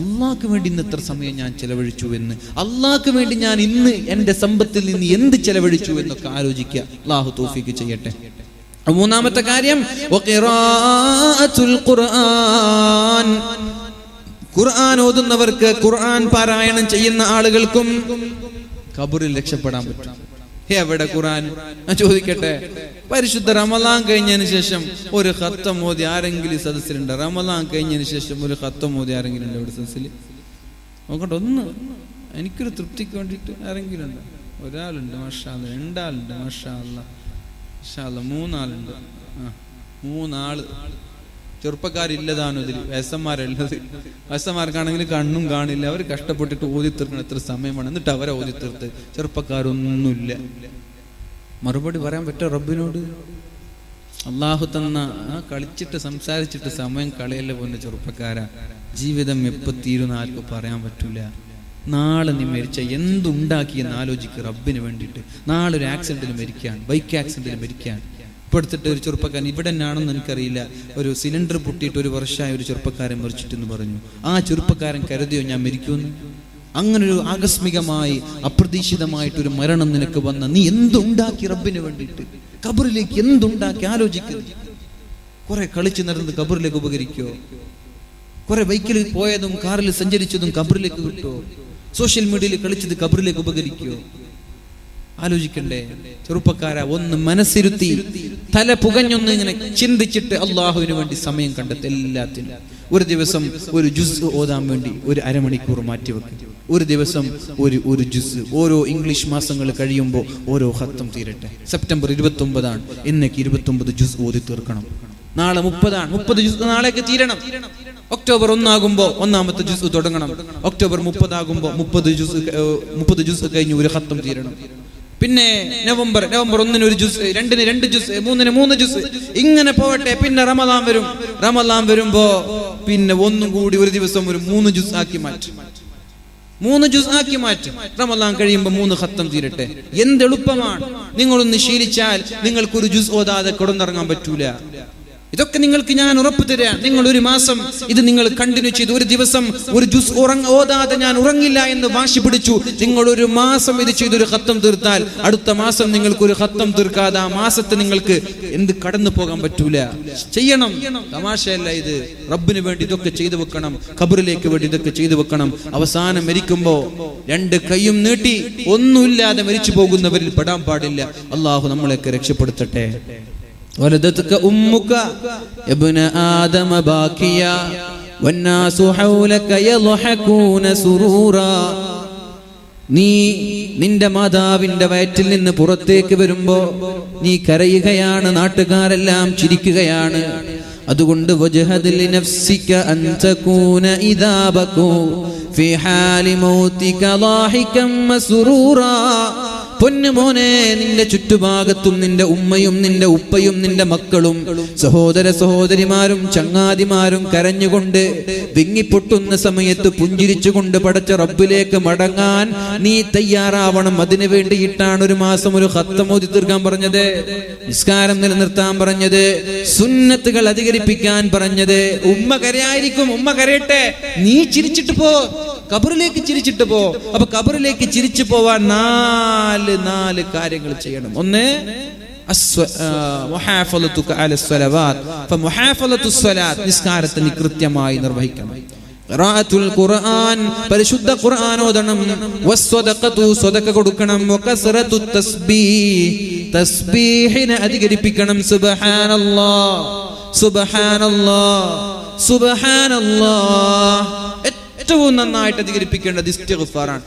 അള്ളാഹ്ക്ക് വേണ്ടി ഇന്ന് എത്ര സമയം ഞാൻ ചെലവഴിച്ചു എന്ന്, അള്ളാഹ്ക്ക് വേണ്ടി ഞാൻ ഇന്ന് എൻ്റെ സമ്പത്തിൽ നിന്ന് എന്ത് ചെലവഴിച്ചു എന്നൊക്കെ ആലോചിക്കുക. അള്ളാഹു തൗഫീഖ് ചെയ്യട്ടെ. മൂന്നാമത്തെ കാര്യം, ഖുർആൻ ഓതുന്നവർക്ക്, ഖുർആൻ പാരായണം ചെയ്യുന്ന ആളുകൾക്കും ഖബറിൽ രക്ഷപ്പെടാൻ പറ്റും. എവിടെ ഖുർആൻ? ഞാൻ ചോദിക്കട്ടെ, പരിശുദ്ധ റമളാൻ കഴിഞ്ഞതിന് ശേഷം ഒരു ഖത്തം ഓതി ആരെങ്കിലും സദസ്സിലുണ്ട്? റമളാൻ കഴിഞ്ഞതിന് ശേഷം ഒരു ഖത്തം ഓതി ആരെങ്കിലും ഉണ്ട് ഇവിടെ സദസ്സിൽ? നോക്കട്ടെ, ഒന്ന് എനിക്കൊരു തൃപ്തിക്ക് വേണ്ടിയിട്ട് ആരെങ്കിലും ഉണ്ടോ? ഒരാളുണ്ട് മാഷാ അല്ലാഹ്, 2 ആളുണ്ട് മാഷാ അല്ലാഹ്, മാഷാ അല്ലാഹ്, 3 ആളുണ്ട്. 3 ആള് ചെറുപ്പക്കാരില്ലതാണോ ഇതിൽ? വയസ്സന്മാരുള്ളത്. വയസ്സന്മാർക്കാണെങ്കിൽ കണ്ണും കാണില്ല, അവർ കഷ്ടപ്പെട്ടിട്ട് ഓതി തീർക്കണം. എത്ര സമയമാണ്, എന്നിട്ട് അവരെ ഓതി തീർത്ത്. ചെറുപ്പക്കാരൊന്നുമില്ല. മറുപടി പറയാൻ പറ്റുമോ റബ്ബിനോട്? അള്ളാഹു തന്ന കളിച്ചിട്ട് സംസാരിച്ചിട്ട് സമയം കളയല്ലേ പോന്ന ചെറുപ്പക്കാരാ. ജീവിതം എപ്പോൾ തീരുന്ന ആർക്കും പറയാൻ പറ്റൂല. നാളെ നീ മരിച്ച എന്തുണ്ടാക്കിയെന്ന് ആലോചിക്കുക റബ്ബിന് വേണ്ടിയിട്ട്. നാളെ ഒരു ആക്സിഡന്റിൽ മരിക്കുകയാണ്, ബൈക്ക് ആക്സിഡന്റിൽ മരിക്കുകയാണ്. ഇപ്പൊ എടുത്തിട്ട് ഒരു ചെറുപ്പക്കാരൻ, ഇവിടെ തന്നെയാണെന്ന് എനിക്കറിയില്ല, ഒരു സിലിണ്ടർ പൊട്ടിയിട്ട് 1 വർഷമായ ഒരു ചെറുപ്പക്കാരൻ മരിച്ചിട്ടെന്ന് പറഞ്ഞു. ആ ചെറുപ്പക്കാരൻ കരുതിയോ ഞാൻ മരിക്കുമെന്ന്? അങ്ങനൊരു ആകസ്മികമായി അപ്രതീക്ഷിതമായിട്ടൊരു മരണം നിനക്ക് വന്ന, നീ എന്തുണ്ടാക്കി റബ്ബിന് വേണ്ടിയിട്ട്? ഖബറിലേക്ക് എന്തുണ്ടാക്കി ആലോചിക്കുന്നു. കുറെ കളിച്ചു നടന്നത് ഖബറിലേക്ക് ഉപകരിക്കോ? കുറെ ബൈക്കിൽ പോയതും കാറിൽ സഞ്ചരിച്ചതും ഖബറിലേക്ക് കിട്ടുമോ? സോഷ്യൽ മീഡിയയിൽ കളിച്ചത് ഖബറിലേക്ക് ഉപകരിക്കോ? ആലോചിക്കണ്ടേ ചെറുപ്പക്കാരാ? ഒന്ന് മനസ്സിരുത്തി തല പുകഞ്ഞൊന്ന് ഇങ്ങനെ ചിന്തിച്ചിട്ട് അള്ളാഹുവിന് വേണ്ടി സമയം കണ്ടെത്തി. എല്ലാത്തിനും ഒരു ദിവസം ഒരു ജുസ് ഓതാൻ വേണ്ടി ഒരു അരമണിക്കൂർ മാറ്റിവെക്കും. ഒരു ദിവസം ഒരു ജുസ്. ഓരോ ഇംഗ്ലീഷ് മാസങ്ങൾ കഴിയുമ്പോൾ ഓരോ ഖത്തം തീരട്ടെ. സെപ്റ്റംബർ 29 ഇന്നേക്ക് 29 ജുസ് ഓതി തീർക്കണം. നാളെ 30 ജുസ് നാളേക്ക് തീരണം. ഒക്ടോബർ 1 ആകുമ്പോൾ 1ാമത്തെ ജുസ് തുടങ്ങണം. ഒക്ടോബർ 30 ആകുമ്പോൾ 30 ജുസ് കഴിഞ്ഞ് ഒരു ഖത്തം തീരണം. പിന്നെ നവംബർ 1 ഒരു ജുസ്, 2 2 ജുസ്, 3 ജുസ്, ഇങ്ങനെ പോവട്ടെ. പിന്നെ റമളാൻ വരുമ്പോ പിന്നെ ഒന്നും കൂടി ഒരു ദിവസം ഒരു 3 ജുസ് ആക്കി മാറ്റും. 3 ജുസ് ആക്കി മാറ്റും. റമളാൻ കഴിയുമ്പോൾ 3 ഖത്തം തീരട്ടെ. എന്ത് എളുപ്പമാണ്! നിങ്ങളൊന്ന് ശീലിച്ചാൽ നിങ്ങൾക്കൊരു ജുസ് ഓതാതെ കിടന്നിറങ്ങാൻ പറ്റൂല. ഇതൊക്കെ നിങ്ങൾക്ക് ഞാൻ ഉറപ്പ് തരാം. നിങ്ങൾ ഒരു മാസം ഇത് നിങ്ങൾ കണ്ടിന്യൂ ചെയ്ത്, ഒരു ദിവസം ഒരു ജുസ് ഓതാതെ ഞാൻ ഉറങ്ങില്ല എന്ന് വാശി പിടിച്ചു. നിങ്ങൾ ഒരു മാസം ഇത് ചെയ്തൊരു ഖത്തം തീർത്താൽ അടുത്ത മാസം നിങ്ങൾക്ക് ഒരു ഖത്തം തീർക്കാതെ ആ മാസത്തെ നിങ്ങൾക്ക് എന്ത് കടന്നു പോകാൻ പറ്റൂല. ചെയ്യണം. തമാശയല്ല ഇത്. റബ്ബിന് വേണ്ടി ഇതൊക്കെ ചെയ്തു വെക്കണം. ഖബറിലേക്ക് വേണ്ടി ഇതൊക്കെ ചെയ്തു വെക്കണം. അവസാനം മരിക്കുമ്പോ 2 കൈയും നീട്ടി ഒന്നുമില്ലാതെ മരിച്ചു പോകുന്നവരിൽ പെടാൻ പാടില്ല. അള്ളാഹു നമ്മളെയൊക്കെ രക്ഷപ്പെടുത്തട്ടെ. ولدتك أمك ابن آدم باكيا വന്നാസു ഹൗലക യദ്ഹകൂന സുറൂറാ. നീ നിന്റെ മാതാവിന്റെ വയറ്റിൽ നിന്ന് പുറത്തേക്ക് വരുമ്പോ നീ കരയുകയാണ്, നാട്ടുകാരെല്ലാം ചിരിക്കുകയാണ്. അതുകൊണ്ട് വജ്ഹദ് ലിനഫ്സിക അൻ തകൂന ഇദാ ബകൂ ഫീ ഹാലി മൗതിക ളാഹികം മസ്റൂറാ. പൊന്നുമോനെ, നിന്റെ ചുറ്റുഭാഗത്തും നിന്റെ ഉമ്മയും നിന്റെ ഉപ്പയും നിന്റെ മക്കളും സഹോദര സഹോദരിമാരും ചങ്ങാതിമാരും കരഞ്ഞുകൊണ്ട് വിങ്ങിപ്പൊട്ടുന്ന സമയത്ത് പുഞ്ചിരിച്ചുകൊണ്ട് പടച്ച റബ്ബിലേക്ക് മടങ്ങാൻ നീ തയ്യാറാവണം. അതിനു വേണ്ടിയിട്ടാണ് ഒരു മാസം ഒരു ഖത്തം ഓതി തീർക്കാൻ പറഞ്ഞത്, നിസ്കാരം നിലനിർത്താൻ പറഞ്ഞത്, സുന്നത്തുകൾ അധികരിപ്പിക്കാൻ പറഞ്ഞത്. ഉമ്മ കരയായിരിക്കും, ഉമ്മ കരയട്ടെ, നീ ചിരിച്ചിട്ട് പോ, ഖബറിലേക്ക് ചിരിച്ചിട്ട് പോ. അപ്പൊ ഖബറിലേക്ക് ചിരിച്ചു പോവാൻ നാല് കാര്യങ്ങൾ ചെയ്യണം. ഒന്ന്, നിസ്കാരത്തെ നീ കൃത്യമായി നിർവഹിക്കണം. ഖിറാഅത്തുൽ ഖുർആൻ, പരിശുദ്ധ ഖുർആൻ ഓതണം. വസ്സദഖതു, സദഖ കൊടുക്കണം. വകസറത്തു തസ്ബീഹ്, തസ്ബീഹിനെ അധികരിപ്പിക്കണം. സുബ്ഹാനല്ലാഹ് സുബ്ഹാനല്ലാഹ് സുബ്ഹാനല്ലാഹ്. ഏറ്റവും നന്നായിട്ട് അധികരിപ്പിക്കേണ്ടത് ഇസ്തിഗ്ഫാറാണ്.